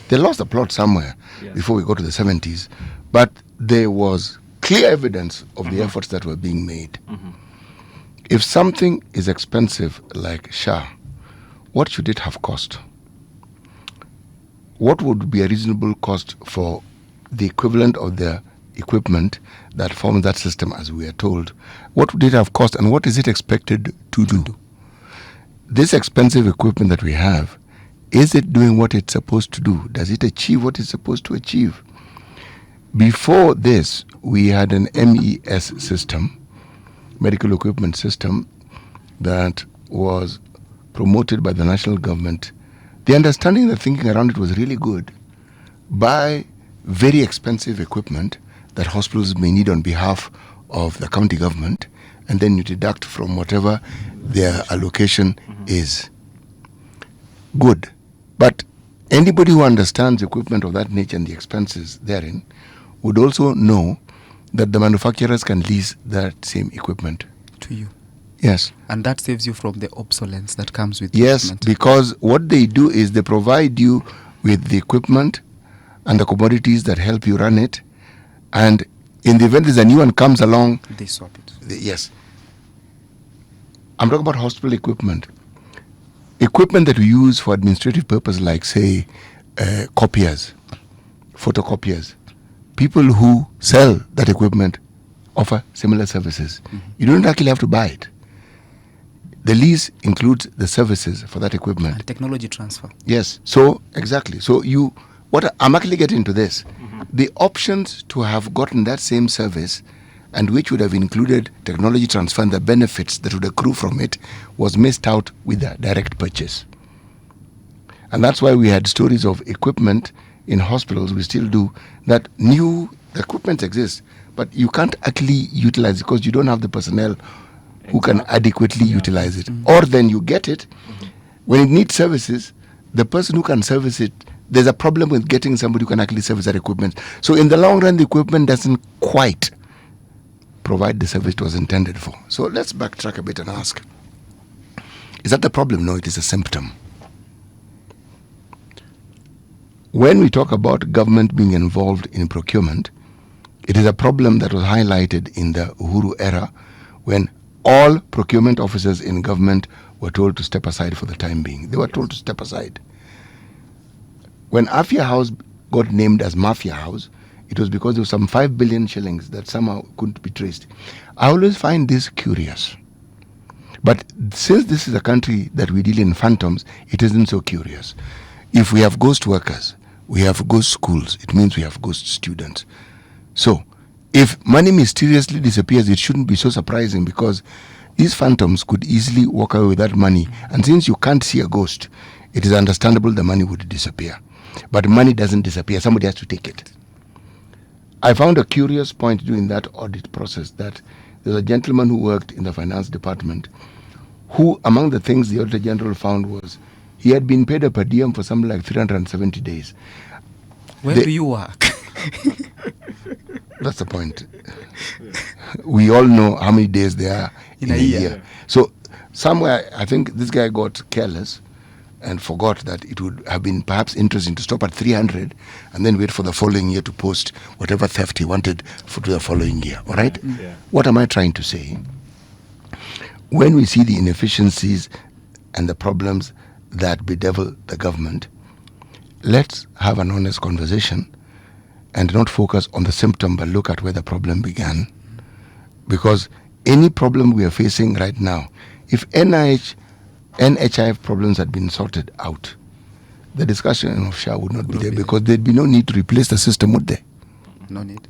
They lost the plot somewhere before we got to the 70s. But there was clear evidence of the efforts that were being made. If something is expensive like SHA, what should it have cost? What would be a reasonable cost for the equivalent of the equipment that forms that system, as we are told? What would it have cost, and what is it expected to do? This expensive equipment that we have, is it doing what it's supposed to do? Does it achieve what it's supposed to achieve? Before this, we had an MES system, medical equipment system, that was promoted by the national government. The understanding, the thinking around it was really good. Buy very expensive equipment that hospitals may need on behalf of the county government, and then you deduct from whatever their allocation is. Good. But anybody who understands equipment of that nature and the expenses therein would also know that the manufacturers can lease that same equipment To you. Yes. And that saves you from the obsolescence that comes with Yes, equipment. because what they do is they provide you with the equipment and the commodities that help you run it, and in the event there's a new one comes along, They swap it. yes. I'm talking about hospital equipment. Equipment that we use for administrative purpose, like say copiers, photocopiers. People who sell that equipment offer similar services. You don't actually have to buy it. The lease includes the services for that equipment. And technology transfer. Yes. So exactly. So what I'm actually getting to this, the options to have gotten that same service, and which would have included technology transfer and the benefits that would accrue from it, was missed out with the direct purchase. And that's why we had stories of equipment in hospitals, we still do, that new The equipment exists, but you can't actually utilize it because you don't have the personnel who can adequately utilize it. Or then you get it, when it needs services, the person who can service it, there's a problem with getting somebody who can actually service that equipment. So in the long run, the equipment doesn't quite provide the service it was intended for. So let's backtrack a bit and ask, is that the problem? No, it is a symptom. When we talk about government being involved in procurement, it is a problem that was highlighted in the Uhuru era when all procurement officers in government were told to step aside for the time being. They were told to step aside. When Afia House got named as Mafia House, it was because there was some 5 billion shillings that somehow couldn't be traced. I always find this curious. But since this is a country that we deal in phantoms, it isn't so curious. If we have ghost workers, we have ghost schools, it means we have ghost students. So, if money mysteriously disappears, it shouldn't be so surprising because these phantoms could easily walk away with that money. And since you can't see a ghost, it is understandable the money would disappear. But money doesn't disappear. Somebody has to take it. I found a curious point during that audit process that there's a gentleman who worked in the finance department who, among the things the Auditor General found was he had been paid a per diem for something like 370 days. Where do you work? That's the point. We all know how many days there are in a year. So somewhere, I think this guy got careless and forgot that it would have been perhaps interesting to stop at 300 and then wait for the following year to post whatever theft he wanted for the following year. All right? Yeah. What am I trying to say? When we see the inefficiencies and the problems that bedevil the government, let's have an honest conversation and not focus on the symptom but look at where the problem began. Because any problem we are facing right now, if NHIF problems had been sorted out, the discussion of SHA would not be there because there'd be no need to replace the system, would there? No need.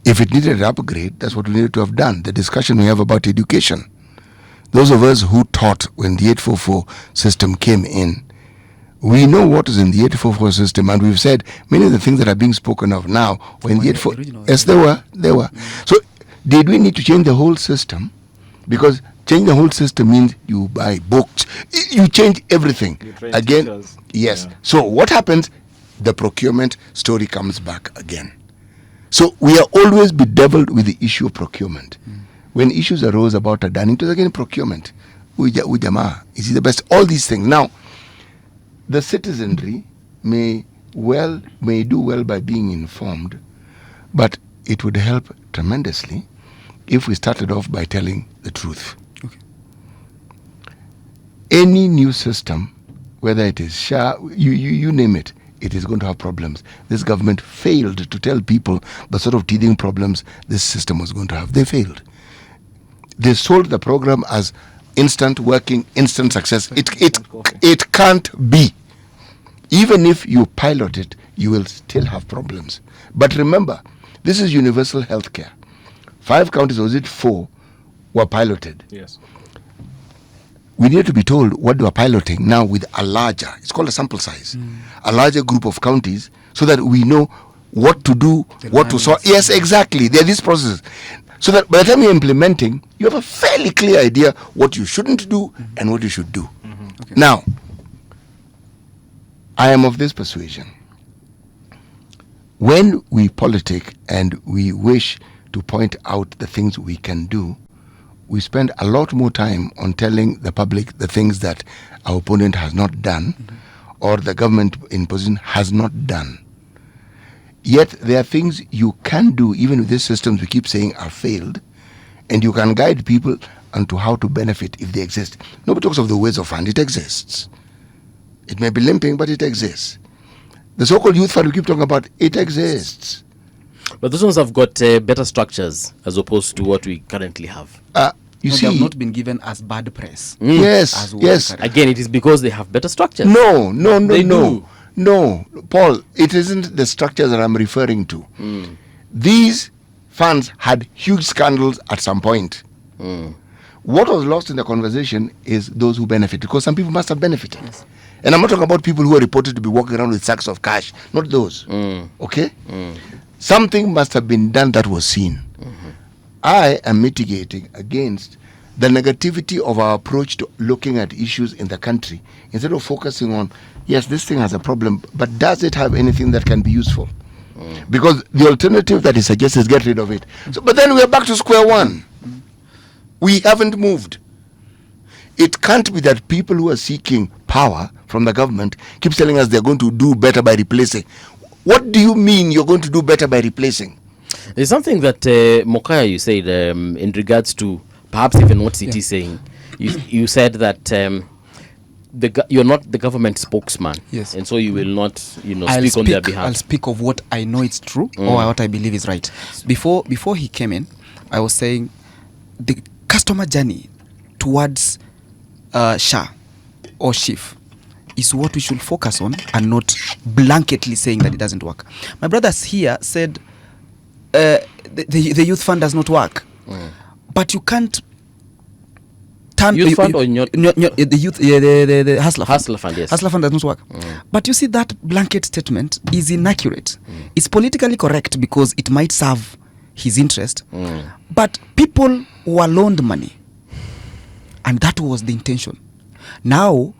If it needed an upgrade, that's what we needed to have done. The discussion we have about education. Those of us who taught when the 844 system came in, we know what is in the 844 system, and we've said many of the things that are being spoken of now were in the 844. Yes, they were. So did we need to change the whole system? Because change the whole system means you buy books, you change everything. Again, teachers. Yes. Yeah. So what happens? The procurement story comes back again. So we are always bedeviled with the issue of procurement. When issues arose about Adani, it was again procurement. Ujama, is it the best? All these things. Now, the citizenry may do well by being informed, but it would help tremendously if we started off by telling the truth. Okay. Any new system, whether it is SHA, you name it, it is going to have problems. This government failed to tell people the sort of teething problems this system was going to have. They failed. They sold the program as instant working, instant success. It can't be. Even if you pilot it, you will still have problems. But remember, this is universal health care. 5 counties, or was it 4, were piloted. Yes. We need to be told what they are piloting now with a larger, it's called a sample size, a larger group of counties so that we know what to do, what to sort. Yes, exactly. There are these processes. So that by the time you're implementing, you have a fairly clear idea what you shouldn't do and what you should do. Okay. Now, I am of this persuasion. When we politic and we wish to point out the things we can do, we spend a lot more time on telling the public the things that our opponent has not done or the government in position has not done. Yet there are things you can do even with these systems we keep saying are failed, and you can guide people onto how to benefit if they exist. Nobody talks of the ways of fund. It exists. It may be limping, but it exists. The so-called youth fund we keep talking about, it exists. But those ones have got better structures as opposed to what we currently have. They have not been given as bad press. Yes. Again, it is because they have better structures. No, Paul, it isn't the structures that I'm referring to. These funds had huge scandals at some point. What was lost in the conversation is those who benefited, because some people must have benefited. Yes. And I'm not talking about people who are reported to be walking around with sacks of cash. Not those. Okay? Something must have been done that was seen. I am mitigating against the negativity of our approach to looking at issues in the country. Instead of focusing on, yes, this thing has a problem, but does it have anything that can be useful? Because the alternative that he suggests is get rid of it. So, but then we're back to square one. We haven't moved. It can't be that people who are seeking power from the government keep telling us they're going to do better by replacing. What do you mean you're going to do better by replacing? There's something that Mokaya, you said in regards to perhaps even what CT is saying. You said that you're not the government spokesman. Yes. And so you will not, speak on their behalf. I'll speak of what I know is true or what I believe is right. Before he came in, I was saying the customer journey towards SHA or SHIF is what we should focus on and not blanketly saying that it doesn't work. My brothers here said the youth fund does not work. But you can't turn youth fund or not? The youth, the hustler fund. Hustler fund, yes. Hustler fund does not work. But you see that blanket statement is inaccurate. It's politically correct because it might serve his interest. But people were loaned money, and that was the intention. Now,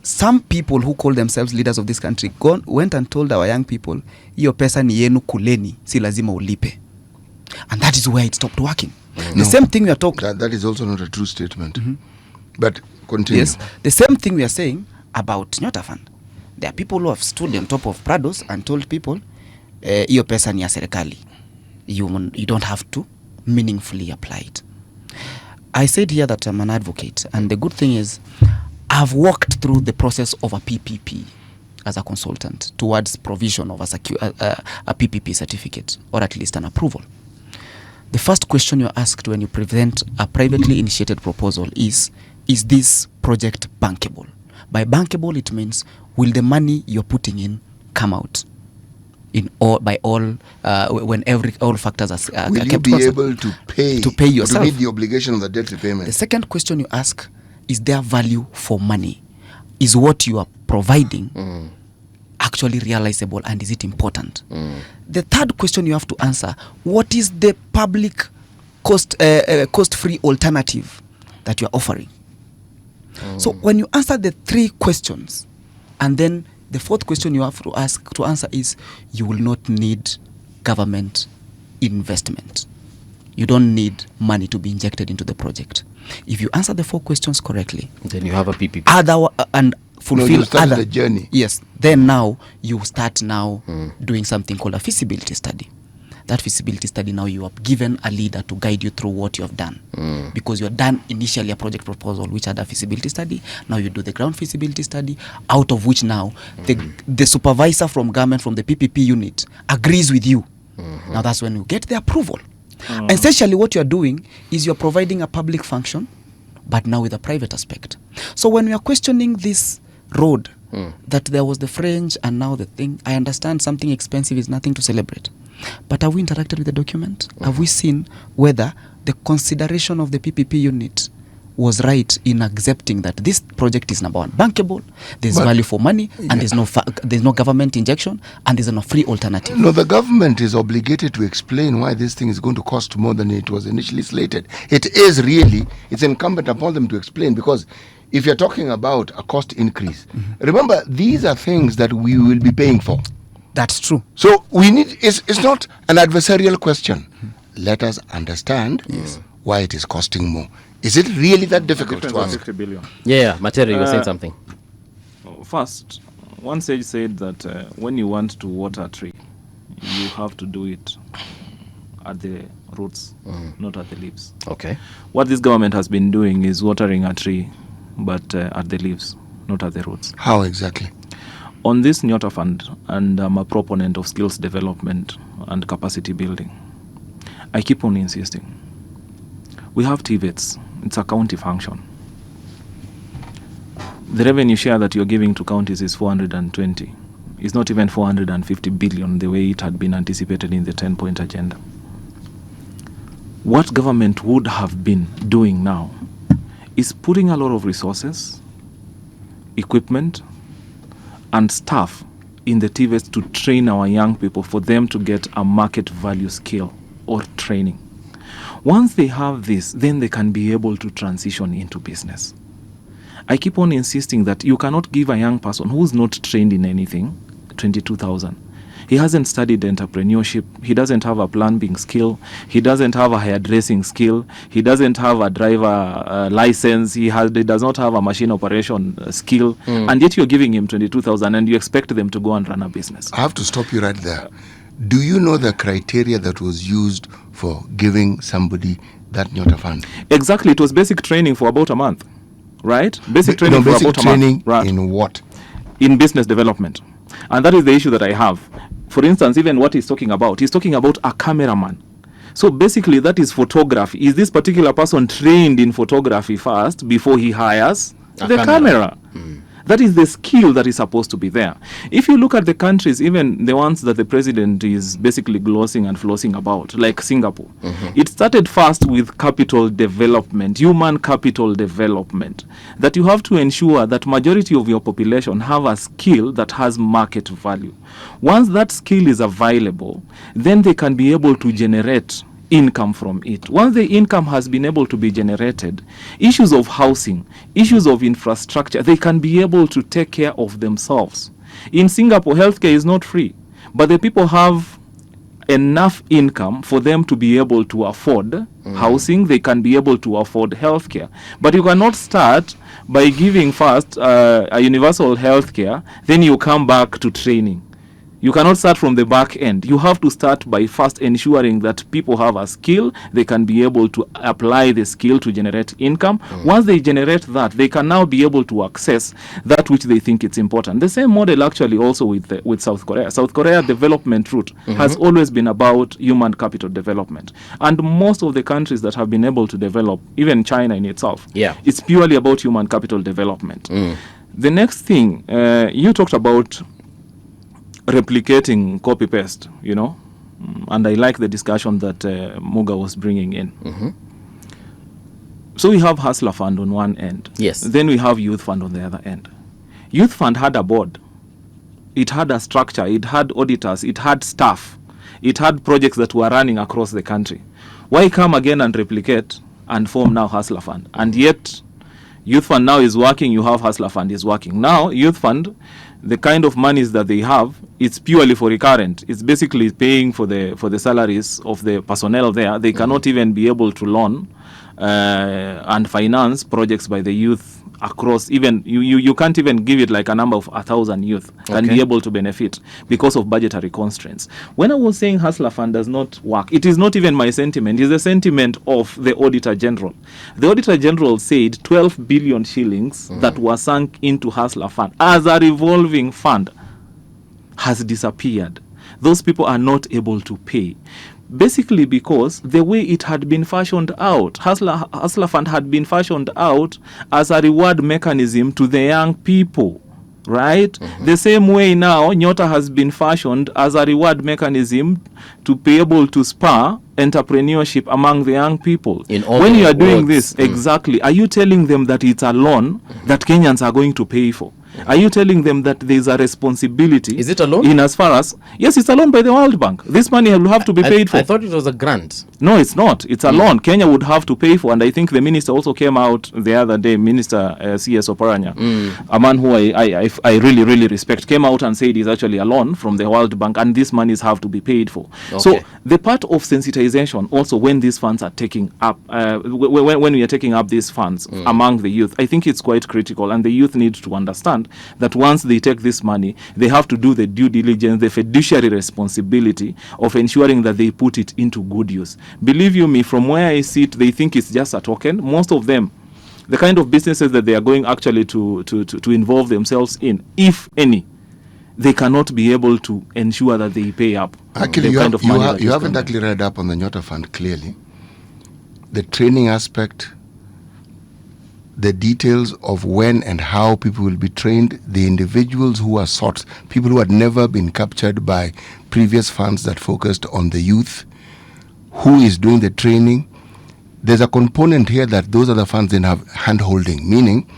some people who call themselves leaders of this country went and told our young people, "Iyo pesa ni yenu kuleni, si lazima ulipe," and that is where it stopped working. The same thing we are talking. That is also not a true statement. But continue. Yes, the same thing we are saying about Nyota Fund. There are people who have stood on top of Prados and told people, "Iyo pesa ni ya serikali. You don't have to meaningfully apply it." I said here that I'm an advocate, and the good thing is, I've walked through the process of a PPP as a consultant towards provision of a PPP certificate, or at least an approval. The first question you're asked when you present a privately initiated proposal is this project bankable? By bankable, it means, will the money you're putting in come out when all factors are will kept you be constant? able to pay yourself? to meet the obligation of the debt repayment? The second question you ask, is there value for money? Is what you are providing actually realizable, and is it important? The third question you have to answer, what is the public cost-free alternative that you are offering? So when you answer the three questions, and then the fourth question you have to answer is, you will not need government investment. You don't need money to be injected into the project. If you answer the four questions correctly, then you have a PPP. And fulfill you start other the journey. Yes, then now you start doing something called a feasibility study. That feasibility study, now you are given a leader to guide you through what you have done, because you have done initially a project proposal which had a feasibility study. Now you do the ground feasibility study, out of which now the supervisor from government, from the PPP unit, agrees with you. Now that's when you get the approval. Essentially what you're doing is you're providing a public function, but now with a private aspect. So when we are questioning this road, that there was the French and now the thing, I understand something expensive is nothing to celebrate. But have we interacted with the document? Have we seen whether the consideration of the PPP unit was right in accepting that this project is, number one, bankable, there's value for money, and there's no government injection, and there's no free alternative? No, the government is obligated to explain why this thing is going to cost more than it was initially slated. It's incumbent upon them to explain, because if you're talking about a cost increase, remember, these are things that we will be paying for. That's true. So it's not an adversarial question. Let us understand why it is costing more. Is it really that difficult to ask? 50 billion. Yeah, Matere, you were saying something. First, one sage said that when you want to water a tree, you have to do it at the roots, not at the leaves. Okay. What this government has been doing is watering a tree, but at the leaves, not at the roots. How exactly? On this Nyota Fund, and I'm a proponent of skills development and capacity building, I keep on insisting. We have TIVETs. It's a county function. The revenue share that you're giving to counties is 420. It's not even 450 billion the way it had been anticipated in the 10-point agenda. What government would have been doing now is putting a lot of resources, equipment, and staff in the TIVET to train our young people for them to get a market value skill or training. Once they have this, then they can be able to transition into business. I keep on insisting that you cannot give a young person who's not trained in anything 22,000. He hasn't studied entrepreneurship. He doesn't have a plumbing skill. He doesn't have a hairdressing skill. He doesn't have a driver license. He does not have a machine operation skill. And yet you're giving him 22,000 and you expect them to go and run a business. I have to stop you right there. Do you know the criteria that was used for giving somebody that Nyota fund? Exactly. It was basic training for about a month, right? Basic training for about a month. Right. In what? In business development. And that is the issue that I have. For instance, even what he's talking about a cameraman. So basically that is photography. Is this particular person trained in photography first before he hires the camera? That is the skill that is supposed to be there. If you look at the countries, even the ones that the president is basically glossing and flossing about, like Singapore, it started first with capital development, human capital development, that you have to ensure that majority of your population have a skill that has market value. Once that skill is available, then they can be able to generate income from it. Once the income has been able to be generated, issues of housing, issues of infrastructure, they can be able to take care of themselves. In Singapore, healthcare is not free, but the people have enough income for them to be able to afford housing. They can be able to afford healthcare. But you cannot start by giving first a universal healthcare, then you come back to training. You cannot start from the back end. You have to start by first ensuring that people have a skill. They can be able to apply the skill to generate income. Once they generate that, they can now be able to access that which they think it's important. The same model actually also with South Korea. South Korea development route has always been about human capital development. And most of the countries that have been able to develop, even China in itself, it's purely about human capital development. The next thing, you talked about replicating copy-paste, and I like the discussion that Muga was bringing in. So we have Hustler Fund on one end. Yes. Then we have Youth Fund on the other end. Youth Fund had a board. It had a structure. It had auditors. It had staff. It had projects that were running across the country. Why come again and replicate and form now Hustler Fund? And yet Youth Fund now is working. You have Hustler Fund is working. Now Youth Fund, the kind of monies that they have, it's purely for recurrent. It's basically paying for the salaries of the personnel there. They cannot even be able to loan and finance projects by the youth across. Even you can't even give it like a number of 1,000 youth can be able to benefit because of budgetary constraints. When I was saying Hustler Fund does not work, it is not even my sentiment. It's the sentiment of the Auditor General. The Auditor General said 12 billion shillings that were sunk into Hustler Fund as a revolving fund has disappeared. Those people are not able to pay. Basically because the way it had been fashioned out, Hustler Fund had been fashioned out as a reward mechanism to the young people, right? The same way now, Nyota has been fashioned as a reward mechanism to be able to spur entrepreneurship among the young people. When you are doing this, exactly, are you telling them that it's a loan that Kenyans are going to pay for? Are you telling them that there is a responsibility? Is it a loan? In as far as, yes, it's a loan by the World Bank. This money will have to be paid for. I thought it was a grant. No, it's not. It's a loan. Kenya would have to pay for, and I think the minister also came out the other day, Minister C.S. Oparanya, a man who I really, really respect, came out and said it's actually a loan from the World Bank, and these monies have to be paid for. So the part of sensitization also when these funds are taking up, when we are taking up these funds among the youth, I think it's quite critical, and the youth need to understand that once they take this money, they have to do the due diligence, the fiduciary responsibility of ensuring that they put it into good use. Believe you me, from where I sit, they think it's just a token. Most of them, the kind of businesses that they are going actually to involve themselves in, if any, they cannot be able to ensure that they pay up. Actually, you haven't actually read up on the Nyota Fund clearly. The training aspect, the details of when and how people will be trained, the individuals who are sought, people who had never been captured by previous funds that focused on the youth, who is doing the training. There's a component here that those other funds then have hand-holding, meaning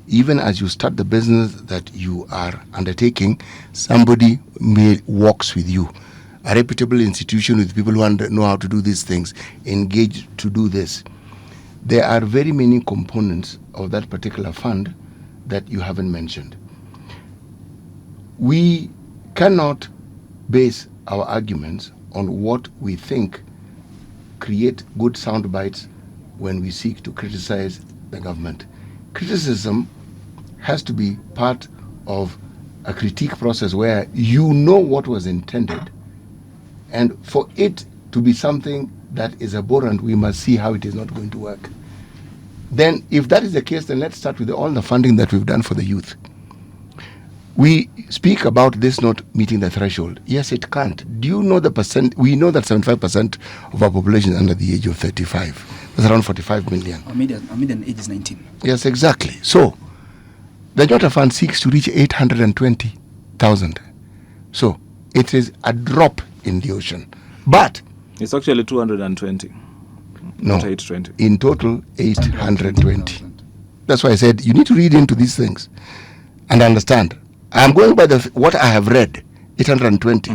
even as you start the business that you are undertaking, somebody walks with you. A reputable institution with people who know how to do these things, engage to do this. There are very many components of that particular fund that you haven't mentioned. We cannot base our arguments on what we think create good sound bites when we seek to criticize the government. Criticism has to be part of a critique process where you know what was intended, and for it to be something that is abhorrent, we must see how it is not going to work. Then if that is the case, then let's start with all the funding that we've done for the youth. We speak about this not meeting the threshold. Yes, it can't. Do you know the percent? We know that 75% of our population is under the age of 35. That's around 45 million. Our median age is 19. Yes, exactly. So the Nyota Fund seeks to reach 820,000. So it is a drop in the ocean. But It's actually 220. no, Not 820. in total 820. That's why I said you need to read into these things and understand. I'm going by what I have read, 820,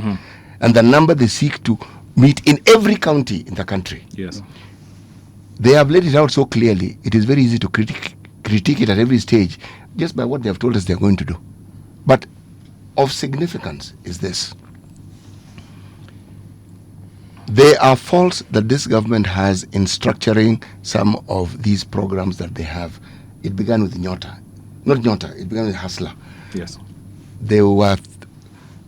and the number they seek to meet in every county in the country. Yes. They have laid it out so clearly, it is very easy to critique it at every stage just by what they have told us they're going to do. But of significance is this. There are faults that this government has in structuring some of these programs that they have. It began with Nyota. Not Nyota, it began with Hustler. Yes. There were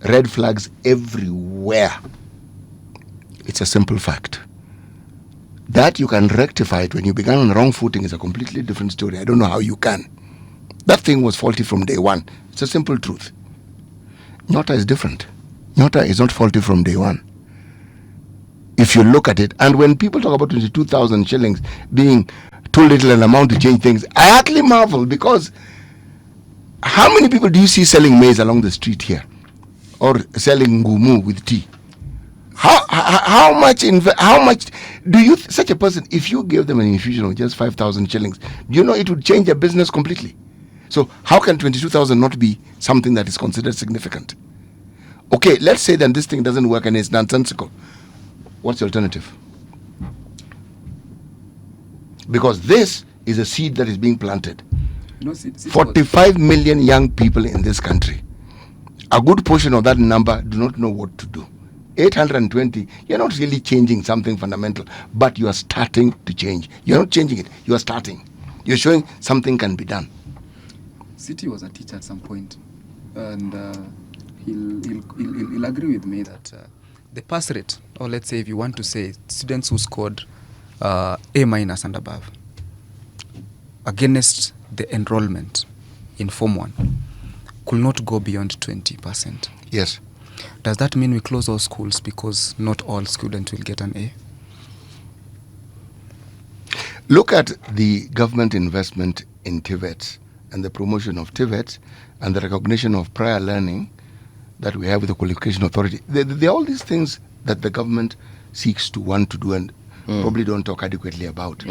red flags everywhere. It's a simple fact. That you can rectify it when you began on the wrong footing is a completely different story. I don't know how you can. That thing was faulty from day one. It's a simple truth. Nyota is different. Nyota is not faulty from day one. If you look at it, and when people talk about 22,000 shillings being too little an amount to change things, I actually marvel, because how many people do you see selling maize along the street here, or selling ngumu with tea? How much do you such a person, if you gave them an infusion of just 5,000 shillings, do you know it would change their business completely? So how can 22,000 not be something that is considered significant? Okay, let's say then this thing doesn't work and it's nonsensical. What's the alternative? Because this is a seed that is being planted. 45 million young people in this country. A good portion of that number do not know what to do. 820, you're not really changing something fundamental, but you are starting to change. You're not changing it, you are starting. You're showing something can be done. City was a teacher at some point, and he'll agree with me that the pass rate, or let's say if you want to say students who scored A- and above against the enrollment in Form 1 could not go beyond 20%. Yes. Does that mean we close all schools because not all students will get an A? Look at the government investment in TIVET and the promotion of TIVET and the recognition of prior learning that we have with the Qualification Authority. There are all these things that the government seeks to want to do and probably don't talk adequately about.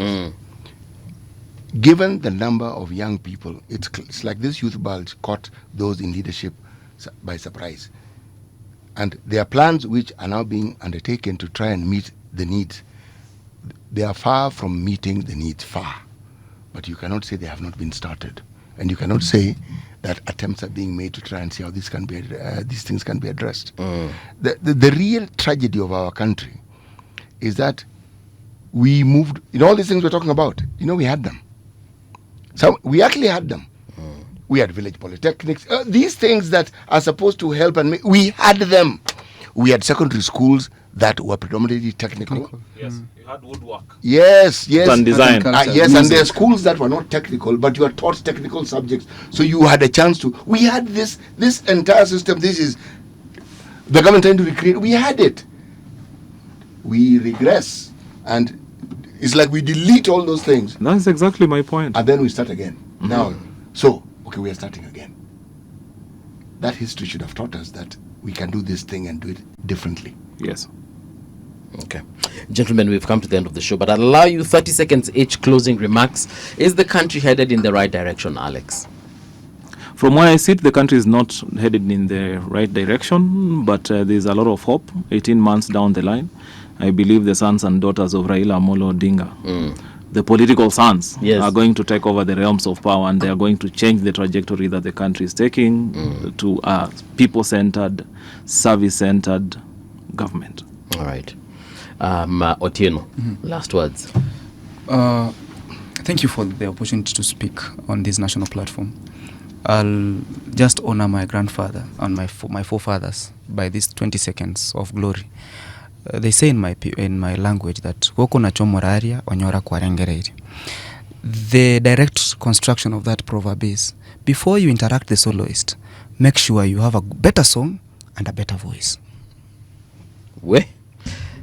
Given the number of young people, it's like this youth bulge caught those in leadership by surprise. And there are plans which are now being undertaken to try and meet the needs. They are far from meeting the needs, far. But you cannot say they have not been started. And you cannot say that attempts are being made to try and see how these things can be addressed. The real tragedy of our country is that we moved, all these things we're talking about, we had them. So we actually had them. We had village polytechnics. These things that are supposed to help we had them. We had secondary schools that were predominantly technical. Yes. You had woodwork. Yes. And design. Yes, and there are schools that were not technical, but you are taught technical subjects. So you had a chance to. We had this entire system. This is the government trying to recreate. We had it. We regress. And it's like we delete all those things. That's exactly my point. And then we start again. Now, okay, we are starting again. That history should have taught us that we can do this thing and do it differently. Yes. Okay. Gentlemen, we've come to the end of the show, but I'll allow you 30 seconds each closing remarks. Is the country headed in the right direction, Alex? From where I sit, the country is not headed in the right direction, but there's a lot of hope. 18 months down the line, I believe the sons and daughters of Raila Amolo Odinga, the political sons, are going to take over the realms of power, and they are going to change the trajectory that the country is taking to a people-centered, service-centered government. All right. Otieno, last words. Thank you for the opportunity to speak on this national platform. I'll just honor my grandfather and my forefathers by these 20 seconds of glory. They say in my language that woko na chomoraria onyora kwarengereiri. The direct construction of that proverb is, before you interact the soloist, make sure you have a better song and a better voice.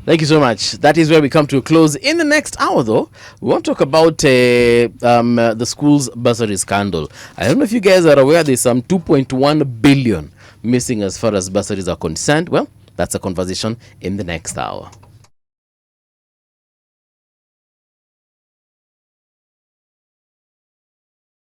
Thank you so much. That is where we come to a close. In the next hour, though, we want to talk about the school's bursary scandal. I don't know if you guys are aware there's some 2.1 billion missing as far as bursaries are concerned. Well, that's a conversation in the next hour.